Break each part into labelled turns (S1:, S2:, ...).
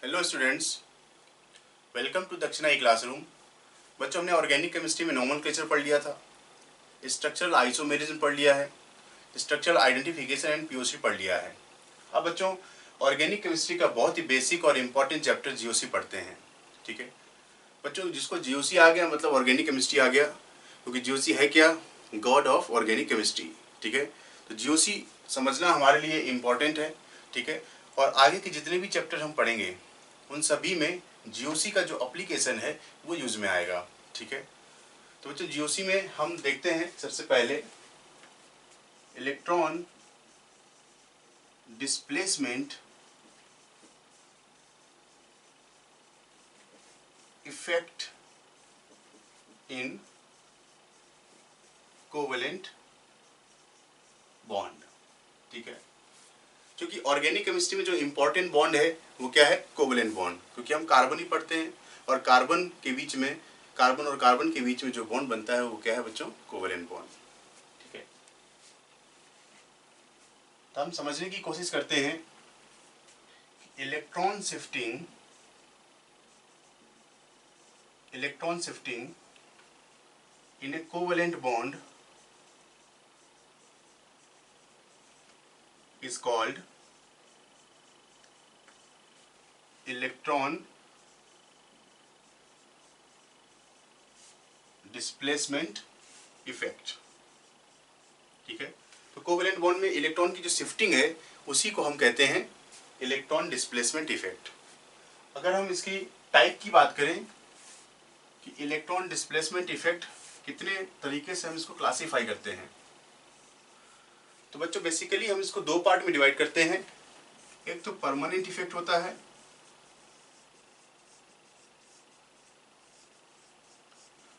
S1: Hello students, welcome to दक्षिणा ई classroom. बच्चों, हमने ऑर्गेनिक केमिस्ट्री में नोमेनक्लेचर पढ़ लिया था, स्ट्रक्चरल आइसोमेरिज्म पढ़ लिया है, स्ट्रक्चरल आइडेंटिफिकेशन एंड पीओसी पढ़ लिया है। अब बच्चों, ऑर्गेनिक केमिस्ट्री का बहुत ही बेसिक और इम्पॉर्टेंट चैप्टर जीओसी पढ़ते हैं। ठीक है बच्चों, जिसको जीओसी आ गया मतलब ऑर्गेनिक केमिस्ट्री आ गया, क्योंकि जीओसी है क्या? God of organic chemistry. ठीक है, तो जीओसी समझना हमारे लिए इम्पॉर्टेंट है। ठीक है, और आगे के जितने भी चैप्टर हम पढ़ेंगे उन सभी में जीओसी का जो एप्लीकेशन है वो यूज में आएगा। ठीक है, तो बच्चों जीओसी में हम देखते हैं सबसे पहले electron displacement effect in covalent bond. ठीक है, क्योंकि ऑर्गेनिक केमिस्ट्री में जो इम्पोर्टेंट बॉन्ड है वो क्या है? कोवेलेंट बॉन्ड, क्योंकि हम कार्बन ही पढ़ते हैं और कार्बन के बीच में, कार्बन और कार्बन के बीच में जो बॉन्ड बनता है वो क्या है बच्चों? Covalent bond. ठीक है, तो हम समझने की कोशिश करते हैं electron shifting in A covalent bond is called electron displacement effect। ठीक है, तो कोवेलेंट बॉन्ड में इलेक्ट्रॉन की जो शिफ्टिंग है उसी को हम कहते हैं इलेक्ट्रॉन डिस्प्लेसमेंट इफेक्ट। अगर हम इसकी टाइप की बात करें कि इलेक्ट्रॉन डिस्प्लेसमेंट इफेक्ट कितने तरीके से हम इसको क्लासीफाई करते हैं, तो बच्चों बेसिकली हम इसको दो पार्ट में डिवाइड करते हैं। एक तो परमानेंट इफेक्ट होता है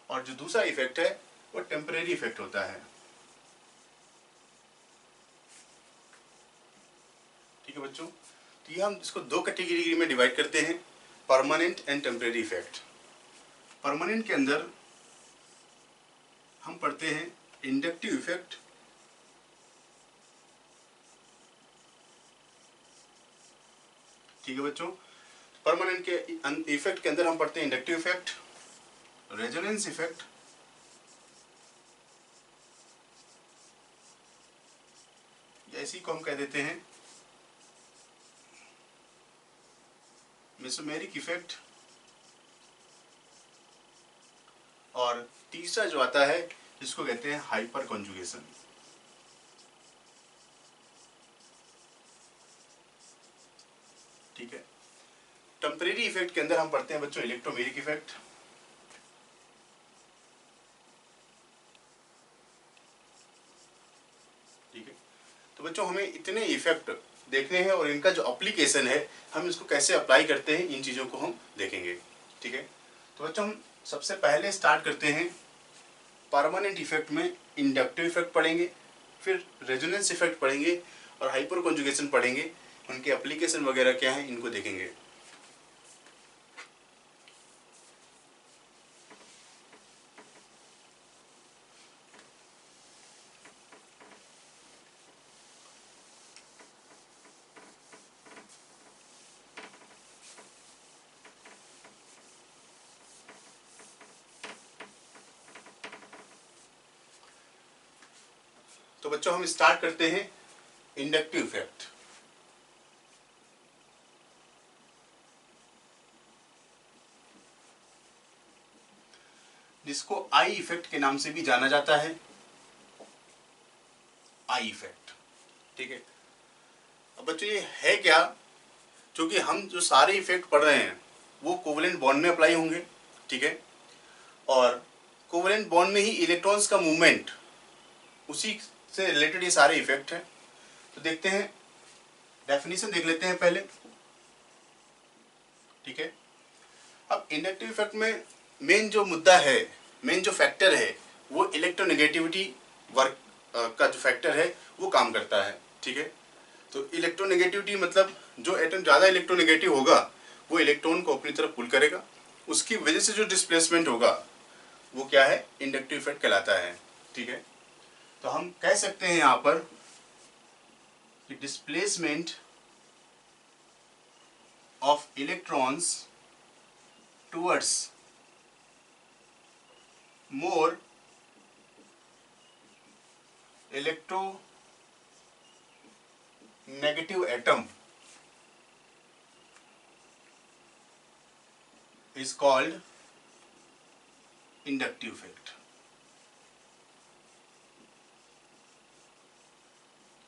S1: और जो दूसरा इफेक्ट है वो टेम्परेरी इफेक्ट होता है। ठीक है बच्चों, तो ये हम इसको दो कैटेगरी में डिवाइड करते हैं, permanent and temporary effect. Permanent के अंदर हम पढ़ते हैं इंडक्टिव इफेक्ट, ठीक है बच्चों। परमानेंट के इफेक्ट के अंदर हम पढ़ते हैं इंडक्टिव इफेक्ट, रेजोनेंस इफेक्ट, या इसी को हम कह देते हैं मेसोमेरिक इफेक्ट, और तीसरा जो आता है जिसको कहते हैं हाइपर कॉन्जुगेशन। ठीक है, टेम्परेरी इफेक्ट के अंदर हम पढ़ते हैं बच्चों इलेक्ट्रोमेरिक इफेक्ट, ठीक है। तो बच्चों हमें इतने इफेक्ट देखने हैं और इनका जो एप्लीकेशन है हम इसको कैसे अप्लाई करते हैं इन चीज़ों को हम देखेंगे। ठीक है, तो बच्चों हम सबसे पहले स्टार्ट करते हैं परमानेंट इफेक्ट में इंडक्टिव इफेक्ट पढ़ेंगे, फिर रेजोनेंस इफेक्ट पढ़ेंगे और हाइपर कॉन्जुगेशन पढ़ेंगे। उनके एप्लीकेशन वगैरह क्या है इनको देखेंगे। तो बच्चों हम स्टार्ट करते हैं इंडक्टिव इफेक्ट। जिसको आई इफेक्ट के नाम से भी जाना जाता है, आई इफेक्ट। ठीक है, अब बच्चों ये है क्या? क्योंकि हम जो सारे इफेक्ट पढ़ रहे हैं वो कोवेलेंट बॉन्ड में अप्लाई होंगे। ठीक है, और कोवेलेंट बॉन्ड में ही इलेक्ट्रॉन्स का मूवमेंट, उसी से रिलेटेड ये सारे इफेक्ट हैं। तो देखते हैं, डेफिनेशन देख लेते हैं पहले। ठीक है, अब इंडक्टिव इफेक्ट में मेन जो मुद्दा है, मेन जो फैक्टर है वो इलेक्ट्रोनेगेटिविटी वर्क का जो फैक्टर है वो काम करता है। ठीक है, तो इलेक्ट्रोनेगेटिविटी मतलब जो एटम ज़्यादा इलेक्ट्रोनेगेटिव होगा वो इलेक्ट्रॉन को अपनी तरफ पुल करेगा, उसकी वजह से जो डिस्प्लेसमेंट होगा वो क्या है? इंडक्टिव इफेक्ट कहलाता है। ठीक है, तो हम कह सकते हैं यहाँ पर कि displacement of electrons towards more electronegative atom is called inductive effect.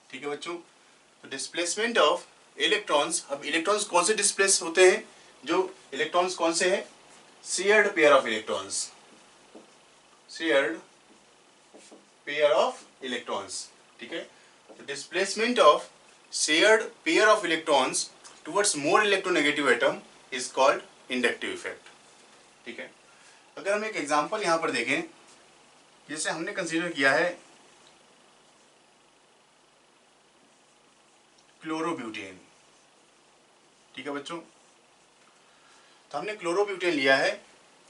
S1: ठीक है बच्चों, तो डिस्प्लेसमेंट ऑफ इलेक्ट्रॉन्स, अब इलेक्ट्रॉन्स कौन से डिस्प्लेस होते हैं, जो इलेक्ट्रॉन्स कौन से हैं, shared pair of electrons, shared pair of electrons, ठीक है। तो displacement of shared pair of electrons towards more electronegative atom is called inductive effect, ठीक है। अगर हम एक एग्जांपल यहां पर देखें, जैसे हमने कंसीडर किया है क्लोरोब्यूटेन, ठीक है बच्चों, तो हमने क्लोरोब्यूटेन लिया है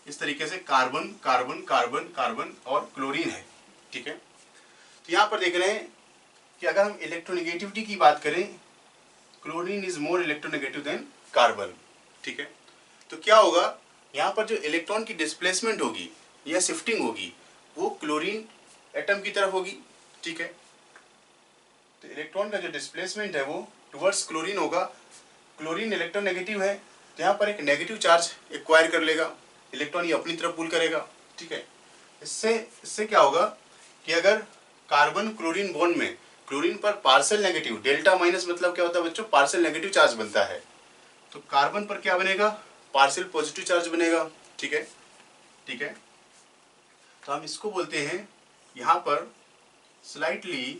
S1: इस तरीके से, कार्बन कार्बन कार्बन कार्बन और क्लोरीन है, ठीक है। तो यहां पर देख रहे हैं कि अगर हम इलेक्ट्रोनेगेटिविटी की बात करें, chlorine is more electronegative than carbon, ठीक है। तो क्या होगा, यहाँ पर जो इलेक्ट्रॉन की डिस्प्लेसमेंट होगी या शिफ्टिंग होगी वो क्लोरीन एटम की तरफ होगी, ठीक है। तो इलेक्ट्रॉन का जो डिस्प्लेसमेंट है वो टुवर्ड्स क्लोरीन होगा, क्लोरीन इलेक्ट्रोनेगेटिव है तो यहाँ पर एक नेगेटिव चार्ज एक्वायर कर लेगा, इलेक्ट्रॉन ये अपनी तरफ पुल करेगा, ठीक है। इससे क्या होगा कि अगर कार्बन क्लोरीन बॉन्ड में क्लोरीन पर पार्शियल नेगेटिव, डेल्टा माइनस मतलब क्या होता है बच्चों, पार्शियल नेगेटिव चार्ज बनता है, तो कार्बन पर क्या बनेगा, पार्शियल पॉजिटिव चार्ज बनेगा, ठीक है, ठीक है। तो हम इसको बोलते हैं यहां पर स्लाइटली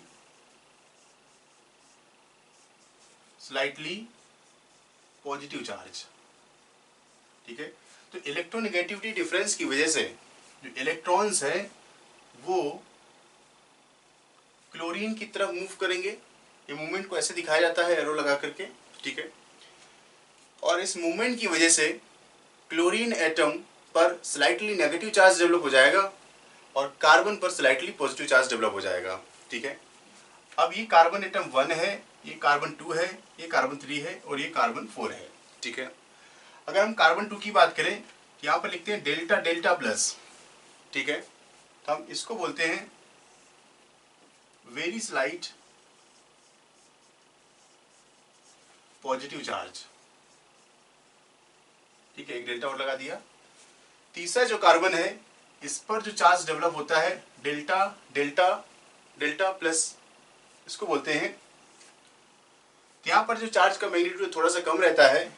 S1: पॉजिटिव चार्ज, ठीक है। तो इलेक्ट्रोनेगेटिविटी डिफरेंस की वजह से जो इलेक्ट्रॉन्स है वो क्लोरीन की तरफ मूव करेंगे, ये मूवमेंट को ऐसे दिखाया जाता है एरो लगा करके, ठीक है। और इस मूवमेंट की वजह से क्लोरीन एटम पर स्लाइटली नेगेटिव चार्ज डेवलप हो जाएगा और कार्बन पर स्लाइटली पॉजिटिव चार्ज डेवलप हो जाएगा, ठीक है। अब ये कार्बन एटम 1 है, ये कार्बन 2 है, ये कार्बन 3 है और ये कार्बन 4 है, ठीक है। अगर हम कार्बन 2 की बात करें, यहाँ पर लिखते हैं डेल्टा डेल्टा प्लस, ठीक है। तो हम इसको बोलते हैं वेरी स्लाइट पॉजिटिव चार्ज, ठीक है, एक डेल्टा और लगा दिया। तीसरा जो कार्बन है इस पर जो चार्ज डेवलप होता है डेल्टा डेल्टा डेल्टा प्लस, इसको बोलते हैं, यहां पर जो चार्ज का मैग्नीट्यूड थोड़ा सा कम रहता है,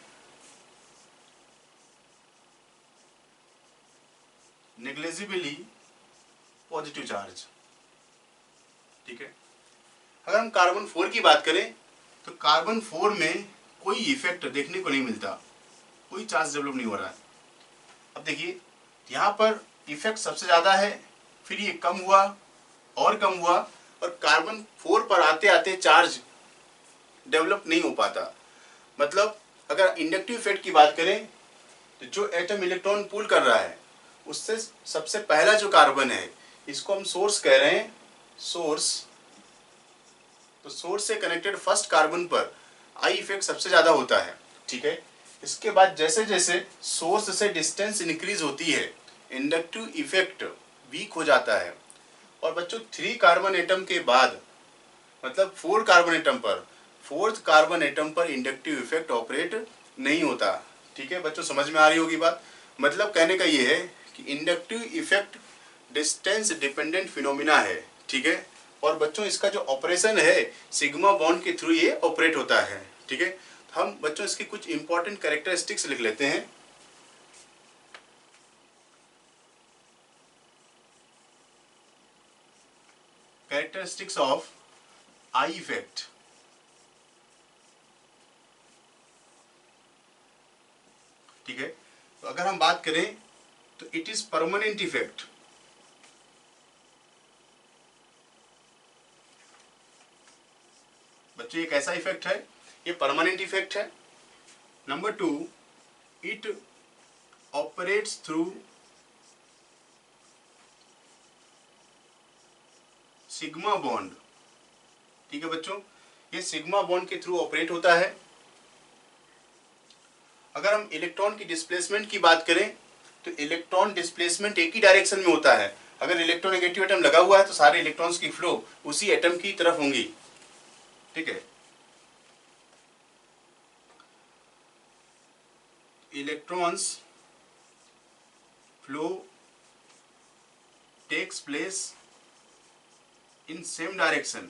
S1: नेग्लिजिबली पॉजिटिव चार्ज, ठीक है। अगर हम कार्बन 4 की बात करें तो कार्बन 4 में कोई इफेक्ट देखने को नहीं मिलता, कोई चार्ज डेवलप नहीं हो रहा है। अब देखिए यहाँ पर इफेक्ट सबसे ज़्यादा है, फिर ये कम हुआ और कम हुआ, और कार्बन 4 पर आते आते चार्ज डेवलप नहीं हो पाता। मतलब अगर इंडक्टिव इफेक्ट की बात करें तो जो एटम इलेक्ट्रॉन पुल कर रहा है उससे सबसे पहला जो कार्बन है इसको हम सोर्स कह रहे हैं, सोर्स। तो सोर्स से कनेक्टेड फर्स्ट कार्बन पर आई इफेक्ट सबसे ज़्यादा होता है, ठीक है। इसके बाद जैसे जैसे सोर्स से डिस्टेंस इंक्रीज होती है इंडक्टिव इफेक्ट वीक हो जाता है, और बच्चों 3 कार्बन एटम के बाद मतलब 4 कार्बन एटम पर, 4th कार्बन एटम पर इंडक्टिव इफेक्ट ऑपरेट नहीं होता, ठीक है बच्चों, समझ में आ रही होगी बात। मतलब कहने का ये है कि inductive effect distance dependent phenomena है, ठीक है। और बच्चों इसका जो ऑपरेशन है सिग्मा बॉन्ड के थ्रू ये ऑपरेट होता है, ठीक है। हम बच्चों इसकी कुछ इंपॉर्टेंट कैरेक्टरिस्टिक्स लिख लेते हैं। कैरेक्टरिस्टिक्स ऑफ आई इफेक्ट, ठीक है। तो अगर हम बात करें तो इट इज परमानेंट इफेक्ट, बच्चों ये कैसा इफेक्ट है, ये परमानेंट इफेक्ट है। Number 2, it operates through sigma bond, ठीक है बच्चों, ये सिग्मा बॉन्ड के थ्रू ऑपरेट होता है। अगर हम इलेक्ट्रॉन की डिस्प्लेसमेंट की बात करें तो इलेक्ट्रॉन डिस्प्लेसमेंट एक ही डायरेक्शन में होता है। अगर इलेक्ट्रोनेगेटिव एटम लगा हुआ है तो सारे इलेक्ट्रॉन्स की फ्लो उसी एटम की तरफ होंगी, ठीक है। Electrons flow takes place in same direction,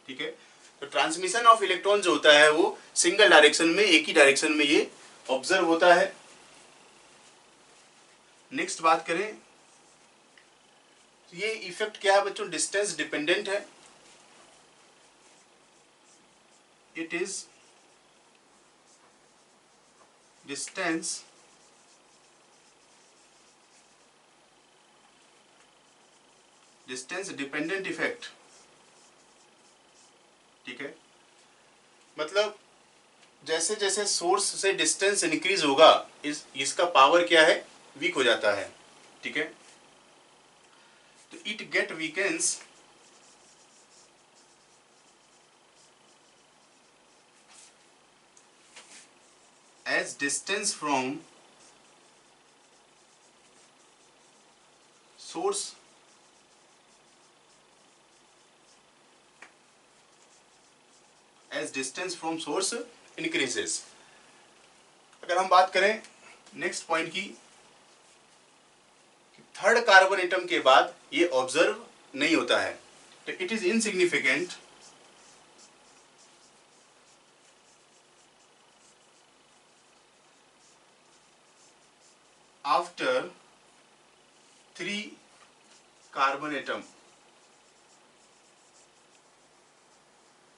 S1: ठीक है। तो ट्रांसमिशन ऑफ इलेक्ट्रॉन जो होता है वो सिंगल डायरेक्शन में, एक ही डायरेक्शन में ये ऑब्जर्व होता है। नेक्स्ट बात करें तो ये इफेक्ट क्या है बच्चों, डिस्टेंस डिपेंडेंट है। It is distance dependent effect, ठीक है। मतलब जैसे जैसे सोर्स से डिस्टेंस इंक्रीज होगा इसका पावर क्या है, वीक हो जाता है, ठीक है। तो it get weakens as distance from source as distance from source increases। अगर हम बात करें नेक्स्ट पॉइंट की, थर्ड कार्बन एटम के बाद ये ऑब्जर्व नहीं होता है, तो it is insignificant after 3 carbon atom,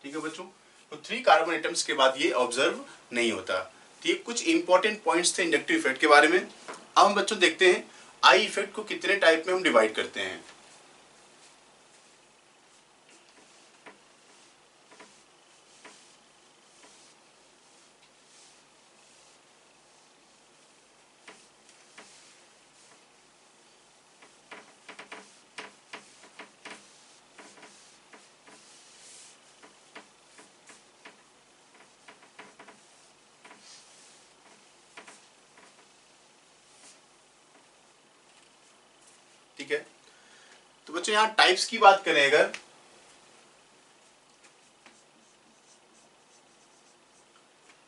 S1: ठीक है बच्चों। तो 3 कार्बन एटम्स के बाद ये ऑब्जर्व नहीं होता। तो ये कुछ इंपॉर्टेंट पॉइंट्स थे इंडक्टिव इफेक्ट के बारे में। अब हम बच्चों देखते हैं आई इफेक्ट को कितने टाइप में हम डिवाइड करते हैं। ठीक है, तो बच्चों यहाँ टाइप्स की बात करें अगर,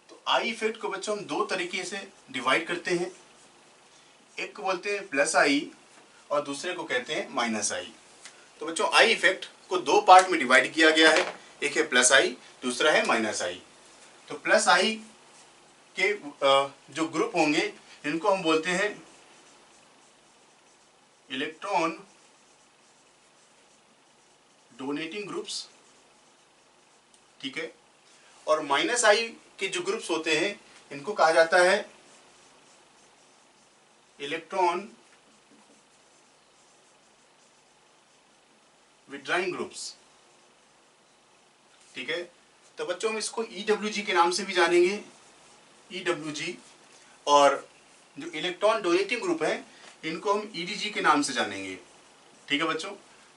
S1: तो आई इफेक्ट को बच्चों हम दो तरीके से डिवाइड करते हैं। एक को बोलते हैं प्लस आई और दूसरे को कहते हैं माइनस आई। तो बच्चों आई इफेक्ट को दो पार्ट में डिवाइड किया गया है, एक है प्लस आई, दूसरा है माइनस आई। तो प्लस आई के जो ग्रुप होंगे इनको हम बोलते हैं इलेक्ट्रॉन डोनेटिंग ग्रुप्स, ठीक है। और माइनस आई के जो ग्रुप्स होते हैं इनको कहा जाता है इलेक्ट्रॉन विड्राइंग ग्रुप्स, ठीक है। तो बच्चों हम इसको EWG के नाम से भी जानेंगे, EWG। और जो इलेक्ट्रॉन डोनेटिंग ग्रुप है इनको हम EDG के नाम से जानेंगे, ठीक है बच्चों।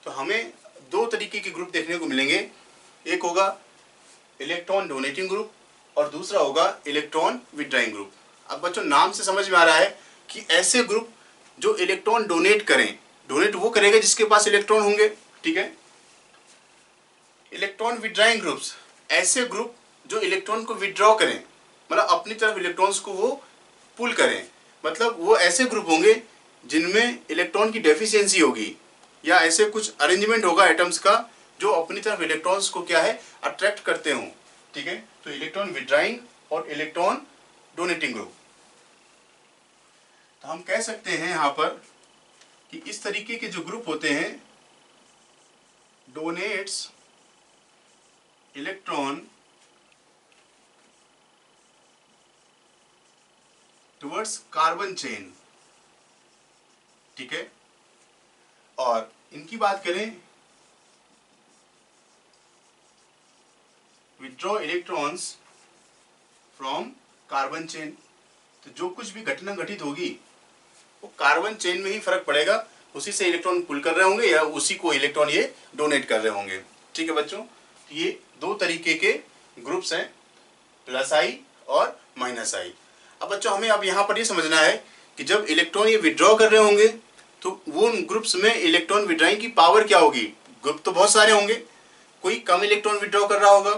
S1: तो हमें दो तरीके के ग्रुप देखने को मिलेंगे, एक होगा इलेक्ट्रॉन डोनेटिंग ग्रुप और दूसरा होगा इलेक्ट्रॉन विड्राइंग ग्रुप। अब बच्चों नाम से समझ में आ रहा है कि ऐसे ग्रुप जो इलेक्ट्रॉन डोनेट करें, डोनेट वो करेगा जिसके पास इलेक्ट्रॉन होंगे, ठीक है। इलेक्ट्रॉन विड्राइंग ग्रुप्स ऐसे ग्रुप जो इलेक्ट्रॉन को विड्रॉ करें, मतलब अपनी तरफ इलेक्ट्रॉन्स को वो पुल करें, मतलब वो ऐसे ग्रुप होंगे जिनमें इलेक्ट्रॉन की डेफिशिएंसी होगी या ऐसे कुछ अरेंजमेंट होगा एटम्स का जो अपनी तरफ इलेक्ट्रॉन्स को क्या है अट्रैक्ट करते हों, ठीक है। तो इलेक्ट्रॉन विड्राइंग और इलेक्ट्रॉन डोनेटिंग ग्रुप। तो हम कह सकते हैं यहाँ पर कि इस तरीके के जो ग्रुप होते हैं donates electron towards carbon chain, ठीक है। और इनकी बात करें withdraw electrons from carbon chain, तो जो कुछ भी घटना घटित होगी वो कार्बन चेन में ही फर्क पड़ेगा, उसी से इलेक्ट्रॉन पुल कर रहे होंगे या उसी को इलेक्ट्रॉन ये डोनेट कर रहे होंगे, ठीक है बच्चों। ये दो तरीके के ग्रुप्स हैं, प्लस आई और माइनस आई। अब बच्चों हमें अब यहाँ पर ये समझना है कि जब इलेक्ट्रॉन ये विड्रॉ कर रहे होंगे तो वो उन ग्रुप्स में इलेक्ट्रॉन विड्रॉइंग की पावर क्या होगी। ग्रुप तो बहुत सारे होंगे, कोई कम इलेक्ट्रॉन विड्रॉ कर रहा होगा,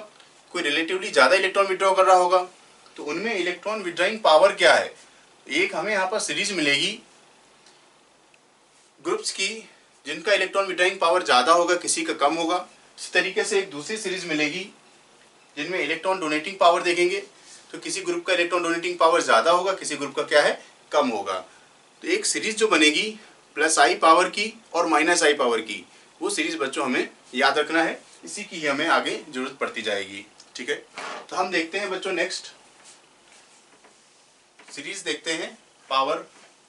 S1: कोई रिलेटिवली ज़्यादा इलेक्ट्रॉन विड्रॉ कर रहा होगा, तो उनमें इलेक्ट्रॉन विड्रॉइंग पावर क्या है। एक हमें यहाँ पर सीरीज मिलेगी ग्रुप्स की जिनका इलेक्ट्रॉन विड्रॉइंग पावर ज़्यादा होगा, किसी का कम होगा। इसी तरीके से एक दूसरी सीरीज मिलेगी जिनमें इलेक्ट्रॉन डोनेटिंग पावर देखेंगे, तो किसी ग्रुप का इलेक्ट्रॉन डोनेटिंग पावर ज़्यादा होगा, किसी ग्रुप का क्या है, कम होगा। तो एक सीरीज जो बनेगी प्लस आई पावर की और माइनस आई पावर की, वो सीरीज बच्चों हमें याद रखना है, इसी की हमें आगे जरूरत पड़ती जाएगी। ठीक है, तो हम देखते हैं बच्चों नेक्स्ट सीरीज देखते हैं, पावर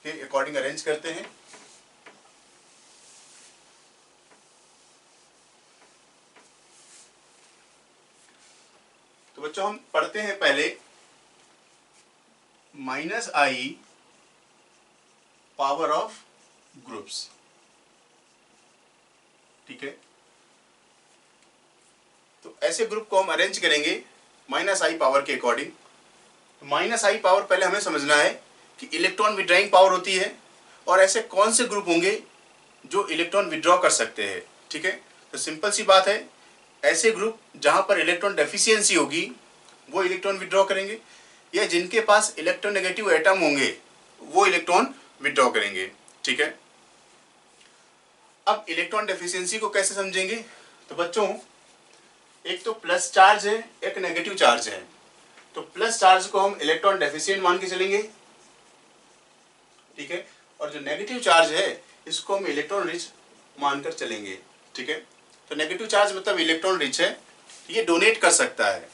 S1: के अकॉर्डिंग अरेंज करते हैं। तो बच्चों हम पढ़ते हैं पहले minus I power of groups. ठीक है, तो ऐसे ग्रुप को हम अरेंज करेंगे माइनस आई पावर के अकॉर्डिंग। तो माइनस आई पावर पहले हमें समझना है कि इलेक्ट्रॉन विड्रॉइंग पावर होती है और ऐसे कौन से ग्रुप होंगे जो इलेक्ट्रॉन विड्रॉ कर सकते हैं। ठीक है, तो सिंपल सी बात है, ऐसे ग्रुप जहां पर इलेक्ट्रॉन डेफिशिएंसी होगी वो इलेक्ट्रॉन विड्रॉ करेंगे, या जिनके पास इलेक्ट्रोनेगेटिव एटम होंगे वो इलेक्ट्रॉन विड्रॉ करेंगे। ठीक है, अब इलेक्ट्रॉन डेफिशिएंसी को कैसे समझेंगे। तो बच्चों एक तो प्लस चार्ज है, एक नेगेटिव चार्ज है। तो प्लस चार्ज को हम इलेक्ट्रॉन डेफिशिएंट मान के चलेंगे। ठीक है, और जो नेगेटिव चार्ज है इसको हम इलेक्ट्रॉन रिच मानकर चलेंगे। ठीक है, तो नेगेटिव चार्ज मतलब इलेक्ट्रॉन रिच है, तो ये डोनेट कर सकता है।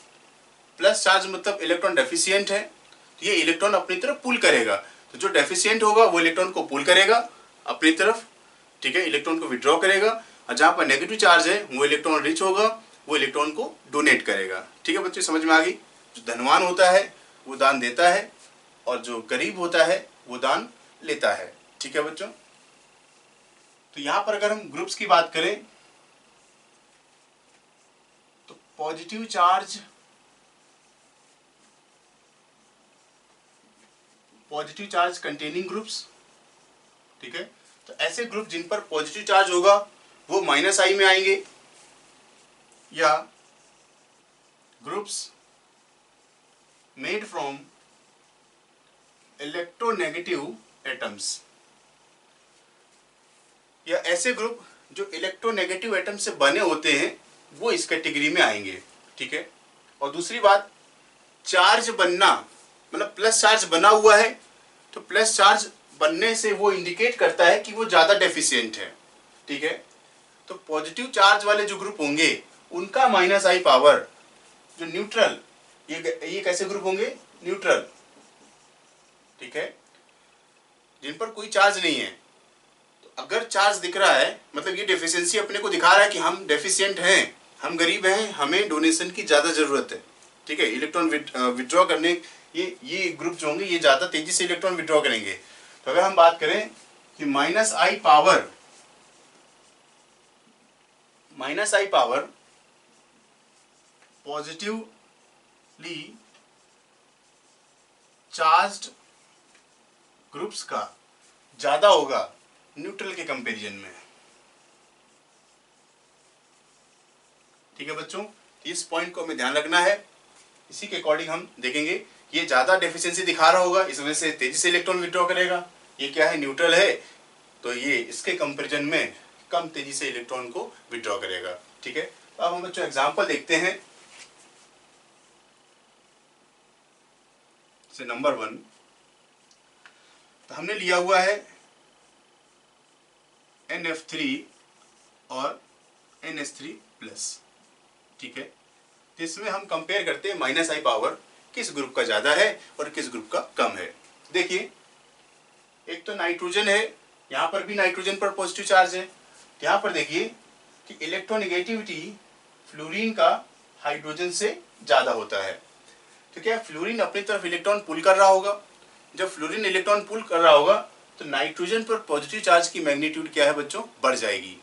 S1: प्लस चार्ज मतलब इलेक्ट्रॉन डेफिशिएंट है, तो ये इलेक्ट्रॉन अपनी तरफ पुल करेगा। तो जो डेफिशिएंट होगा वो इलेक्ट्रॉन को पुल करेगा अपनी तरफ। ठीक है, इलेक्ट्रॉन को विड्रॉ करेगा, और जहां पर नेगेटिव चार्ज है वो इलेक्ट्रॉन रिच होगा, वो इलेक्ट्रॉन को डोनेट करेगा। ठीक है बच्चों, समझ में आ गई। जो धनवान होता है वो दान देता है, और जो गरीब होता है वो दान लेता है। ठीक है बच्चों, तो यहां पर अगर हम ग्रुप्स की बात करें तो पॉजिटिव चार्ज कंटेनिंग ग्रुप्स। ठीक है, तो ऐसे ग्रुप जिन पर पॉजिटिव चार्ज होगा वो माइनस आई में आएंगे, या groups made from electronegative atoms, या ऐसे ग्रुप जो इलेक्ट्रोनेगेटिव एटम से बने होते हैं वो इस कैटेगरी में आएंगे। ठीक है, और दूसरी बात, चार्ज बनना मतलब प्लस चार्ज बना हुआ है, तो प्लस चार्ज बनने से वो इंडिकेट करता है कि वो ज्यादा डेफिशिएंट है। ठीक है, तो पॉजिटिव चार्ज वाले जो ग्रुप होंगे उनका माइनस आई पावर, जो न्यूट्रल, ये कैसे ग्रुप होंगे, न्यूट्रल। ठीक है, जिन पर कोई चार्ज नहीं है, तो अगर चार्ज दिख रहा है मतलब ये डेफिशिएंसी अपने को दिखा रहा है कि हम डेफिशिएंट हैं, हम गरीब हैं, हमें डोनेशन की ज्यादा जरूरत है। ठीक है, इलेक्ट्रॉन विड्रॉ करने ये ग्रुप जो होंगे ये ज्यादा तेजी से इलेक्ट्रॉन विड्रॉ करेंगे। तो अगर हम बात करें कि minus I power positively charged groups का ज्यादा होगा न्यूट्रल के कंपैरिजन में। ठीक है बच्चों, इस पॉइंट को हमें ध्यान रखना है, इसी के अकॉर्डिंग हम देखेंगे। ये ज्यादा डेफिशिएंसी दिखा रहा होगा, इस वजह से तेजी से इलेक्ट्रॉन विड्रॉ करेगा। ये क्या है, न्यूट्रल है, तो ये इसके कंपैरिजन में कम तेजी से इलेक्ट्रॉन को विड्रॉ करेगा। ठीक है, तो अब हम बच्चों एग्जांपल देखते हैं। से नंबर 1, तो हमने लिया हुआ है NF3 और NH3+। ठीक है, तो इसमें हम कंपेयर करते हैं माइनस आई पावर किस ग्रुप का ज्यादा है और किस ग्रुप का कम है। देखिए, एक तो नाइट्रोजन है, यहाँ पर भी नाइट्रोजन पर पॉजिटिव चार्ज है। यहाँ पर देखिए कि इलेक्ट्रोनेगेटिविटी फ्लोरीन का हाइड्रोजन से ज्यादा होता है। तो क्या फ्लोरीन अपनी तरफ इलेक्ट्रॉन पुल कर रहा होगा। जब फ्लोरीन इलेक्ट्रॉन पुल कर रहा होगा तो नाइट्रोजन पर पॉजिटिव चार्ज की मैग्नीट्यूड क्या है बच्चों, बढ़ जाएगी,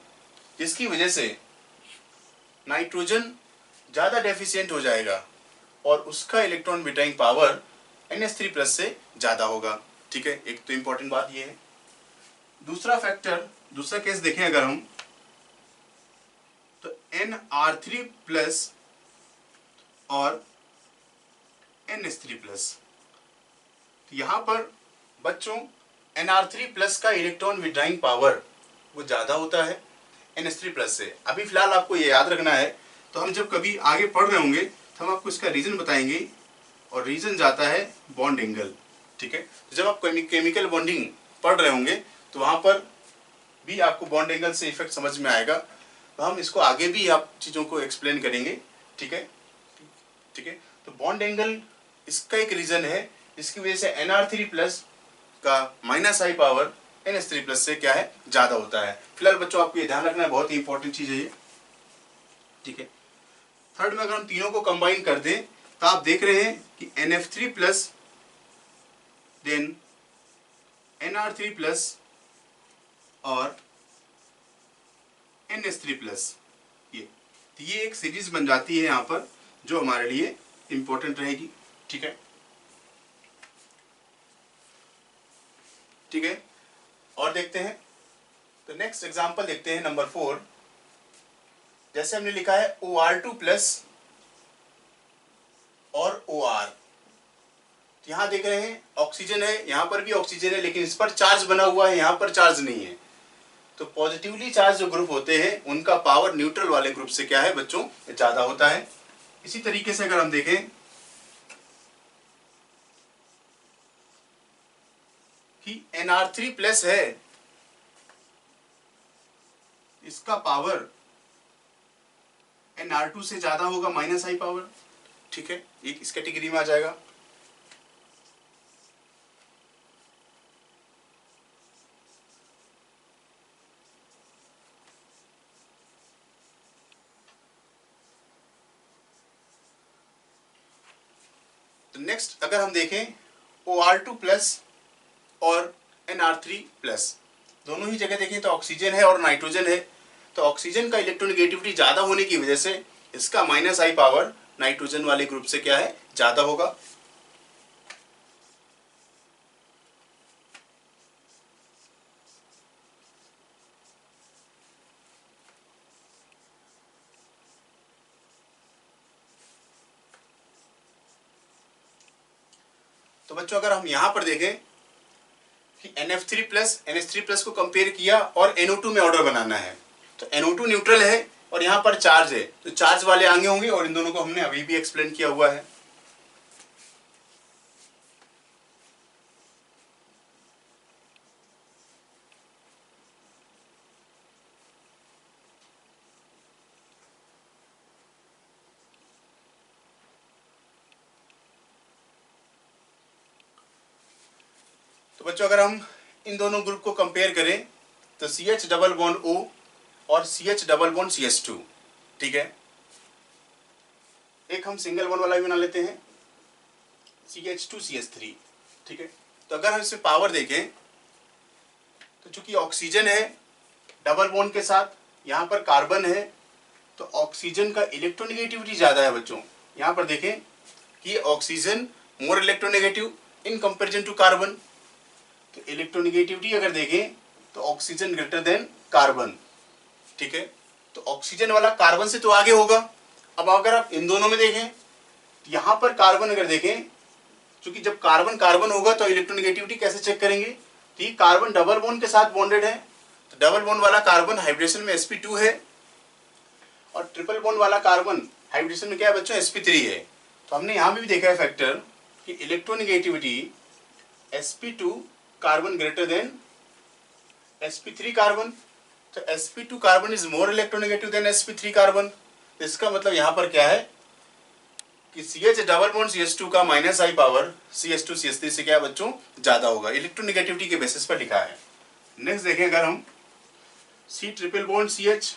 S1: जिसकी वजह से नाइट्रोजन ज़्यादा डेफिशिएंट हो जाएगा और उसका इलेक्ट्रॉन बिटाइंग पावर NH3+ से ज़्यादा होगा। ठीक है, एक तो इम्पोर्टेंट बात ये है। दूसरा फैक्टर, दूसरा केस देखें अगर हम, तो Nr3+ और NH3+। तो यहाँ पर बच्चों Nr3+ का इलेक्ट्रॉन विड्राइंग पावर वो ज़्यादा होता है NH3+ से। अभी फिलहाल आपको ये याद रखना है, तो हम जब कभी आगे पढ़ रहे होंगे तो हम आपको इसका रीज़न बताएंगे, और रीज़न जाता है बॉन्ड एंगल। ठीक है, जब आप केमिकल बॉन्डिंग पढ़ रहे होंगे तो वहाँ पर भी आपको बॉन्ड एंगल से इफेक्ट समझ में आएगा, तो हम इसको आगे भी आप चीज़ों को एक्सप्लेन करेंगे। ठीक है, ठीक है। तो बॉन्ड एंगल इसका एक रीज़न है, जिसकी वजह से Nr3+ का -I पावर NH3+ से क्या है, ज़्यादा होता है। फिलहाल बच्चों आपको ये ध्यान रखना है, बहुत ही इंपॉर्टेंट चीज़ है ये। ठीक है, थर्ड में अगर हम तीनों को कंबाइन कर दें तो आप देख रहे हैं कि NF3+ देन Nr3+ और NH3+, ये एक सीरीज बन जाती है यहाँ पर, जो हमारे लिए इंपॉर्टेंट रहेगी। ठीक है, ठीक है। और देखते हैं, तो नेक्स्ट एग्जांपल देखते हैं नंबर 4। जैसे हमने लिखा है OR2+ और OR, तो यहाँ देख रहे हैं ऑक्सीजन है, यहाँ पर भी ऑक्सीजन है, लेकिन इस पर चार्ज बना हुआ है, यहाँ पर चार्ज नहीं है। तो पॉजिटिवली चार्ज जो ग्रुप होते हैं उनका पावर न्यूट्रल वाले ग्रुप से क्या है बच्चों, ज़्यादा होता है। इसी तरीके से अगर हम देखें कि Nr3+ है, इसका पावर Nr2 से ज़्यादा होगा, -I पावर। ठीक है, एक इस कैटेगरी में आ जाएगा। तो नेक्स्ट अगर हम देखें OR2+ और Nr3+, दोनों ही जगह देखें तो ऑक्सीजन है और नाइट्रोजन है। तो ऑक्सीजन का इलेक्ट्रोनेगेटिविटी ज़्यादा होने की वजह से इसका -I पावर नाइट्रोजन वाले ग्रुप से क्या है, ज़्यादा होगा। तो बच्चों अगर हम यहाँ पर देखें कि NF3+ NH3+ को कंपेयर किया और NO2 में ऑर्डर बनाना है, तो NO2 न्यूट्रल है और यहाँ पर चार्ज है, तो चार्ज वाले आगे होंगे, और इन दोनों को हमने अभी भी एक्सप्लेन किया हुआ है। तो बच्चों अगर हम इन दोनों ग्रुप को कंपेयर करें तो CH+O और CH+CH2, ठीक है। एक हम सिंगल बॉन्ड वाला भी बना लेते हैं, CH2CH3, ठीक है। तो अगर हम इसमें पावर देखें तो चूंकि ऑक्सीजन है डबल बॉन्ड के साथ, यहाँ पर कार्बन है, तो ऑक्सीजन का इलेक्ट्रोनेगेटिविटी ज़्यादा है बच्चों। यहाँ पर देखें कि oxygen more electronegative in comparison to carbon. तो इलेक्ट्रोनेगेटिविटी अगर देखें तो ऑक्सीजन ग्रेटर देन कार्बन, ठीक है। तो ऑक्सीजन वाला कार्बन से तो आगे होगा। अब अगर आप इन दोनों में देखें तो यहाँ पर कार्बन अगर देखें, क्योंकि जब कार्बन कार्बन होगा तो इलेक्ट्रोनेगेटिविटी कैसे चेक करेंगे, तो ये कार्बन डबल बॉन्ड के साथ बॉन्डेड है, तो डबल बॉन्ड वाला कार्बन हाइब्रिडेशन में sp2 है, और ट्रिपल बॉन्ड वाला कार्बन हाइब्रिडेशन में क्या है बच्चों, sp3 है। तो हमने यहाँ भी देखा है फैक्टर कि electronegativity sp2 carbon greater than sp3 carbon, तो sp2 carbon is more electronegative than sp3 carbon. तो इसका मतलब यहाँ पर क्या है कि CH+CH2 का -I पावर CH2CH3 से क्या बच्चों, ज़्यादा होगा, इलेक्ट्रोनेगेटिविटी के बेसिस पर लिखा है। नेक्स्ट देखें अगर हम C+CH,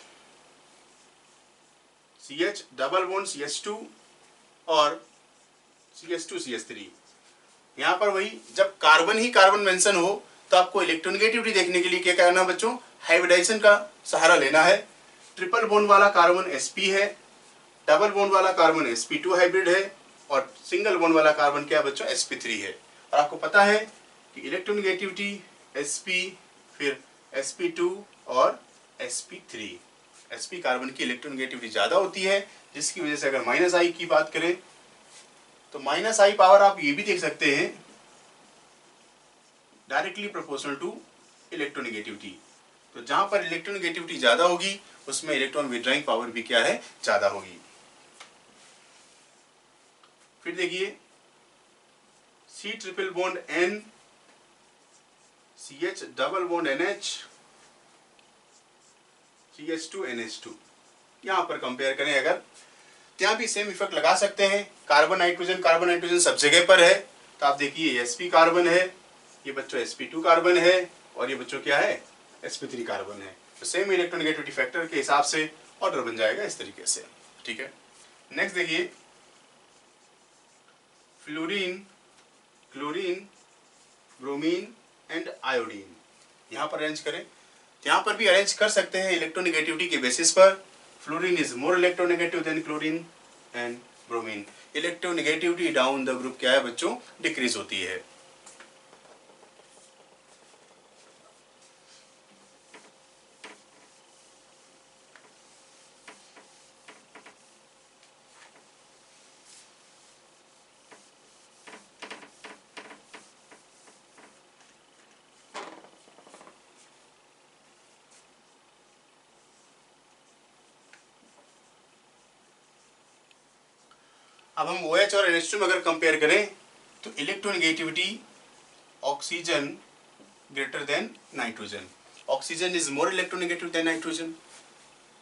S1: CH+CH2 और CH2CH3, यहाँ पर वही जब कार्बन ही कार्बन मेंशन हो तो आपको इलेक्ट्रोनेगेटिविटी देखने के लिए क्या करना है बच्चों, हाइब्रिडाइजेशन का सहारा लेना है। ट्रिपल बॉन्ड वाला कार्बन sp है, डबल बॉन्ड वाला कार्बन sp2 हाइब्रिड है और सिंगल बॉन्ड वाला कार्बन क्या बच्चों sp3 है। और आपको पता है कि इलेक्ट्रोनेगेटिविटी sp, फिर sp2 और sp3, sp कार्बन की इलेक्ट्रोनेगेटिविटी ज़्यादा होती है, जिसकी वजह से अगर माइनस आई की बात करें तो माइनस आई पावर आप ये भी देख सकते हैं डायरेक्टली प्रोपोर्शनल टू इलेक्ट्रोनेगेटिविटी। तो जहां पर इलेक्ट्रोनेगेटिविटी ज़्यादा होगी उसमें इलेक्ट्रॉन विड्रॉइंग पावर भी क्या है, ज़्यादा होगी। फिर देखिए C triple bond N, CH double bond NH, CH2 NH2, यहाँ पर कंपेयर करें अगर, यहाँ भी सेम इफेक्ट लगा सकते हैं। कार्बन नाइट्रोजन सब जगह पर है, तो आप देखिए sp कार्बन है, ये बच्चों sp2 कार्बन है और ये बच्चों क्या है, sp3 कार्बन है। तो सेम इलेक्ट्रोनेगेटिविटी फैक्टर के हिसाब से ऑर्डर बन जाएगा इस तरीके से, ठीक है। नेक्स्ट देखिए fluorine, chlorine, bromine and iodine, यहाँ पर अरेंज करें, यहाँ पर भी अरेंज कर सकते हैं इलेक्ट्रोनेगेटिविटी के बेसिस पर। Fluorine is more electronegative than chlorine and bromine. Electronegativity down the group क्या है बच्चों, डिक्रीज होती है। अब हम OH और NH2 में अगर कंपेयर करें तो electronegativity oxygen greater than nitrogen, oxygen is more electronegative than nitrogen.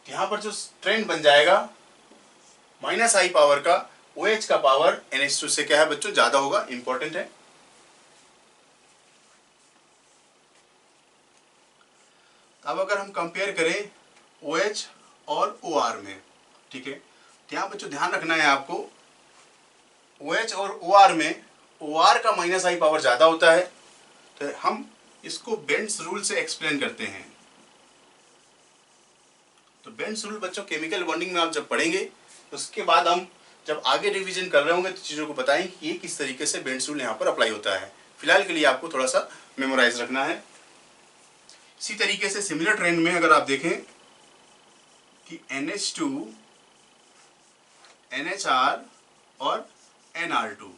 S1: यहाँ पर जो ट्रेंड बन जाएगा माइनस आई पावर का, OH का पावर NH2 से क्या है बच्चों, ज्यादा होगा, इंपॉर्टेंट है। अब अगर हम कंपेयर करें OH और OR में, ठीक है, तो यहाँ बच्चों ध्यान रखना है आपको, OH और OR में OR का माइनस आई पावर ज़्यादा होता है। तो हम इसको बेंड्स रूल से एक्सप्लेन करते हैं। तो बेंड्स रूल बच्चों केमिकल बॉन्डिंग में आप जब पढ़ेंगे तो उसके बाद हम जब आगे रिवीजन कर रहे होंगे तो चीज़ों को बताएं कि ये किस तरीके से बेंड्स रूल यहाँ पर अप्लाई होता है। फिलहाल के लिए आपको थोड़ा सा मेमोराइज रखना है। इसी तरीके से सिमिलर ट्रेंड में अगर आप देखें कि NH2, NHR और NR2,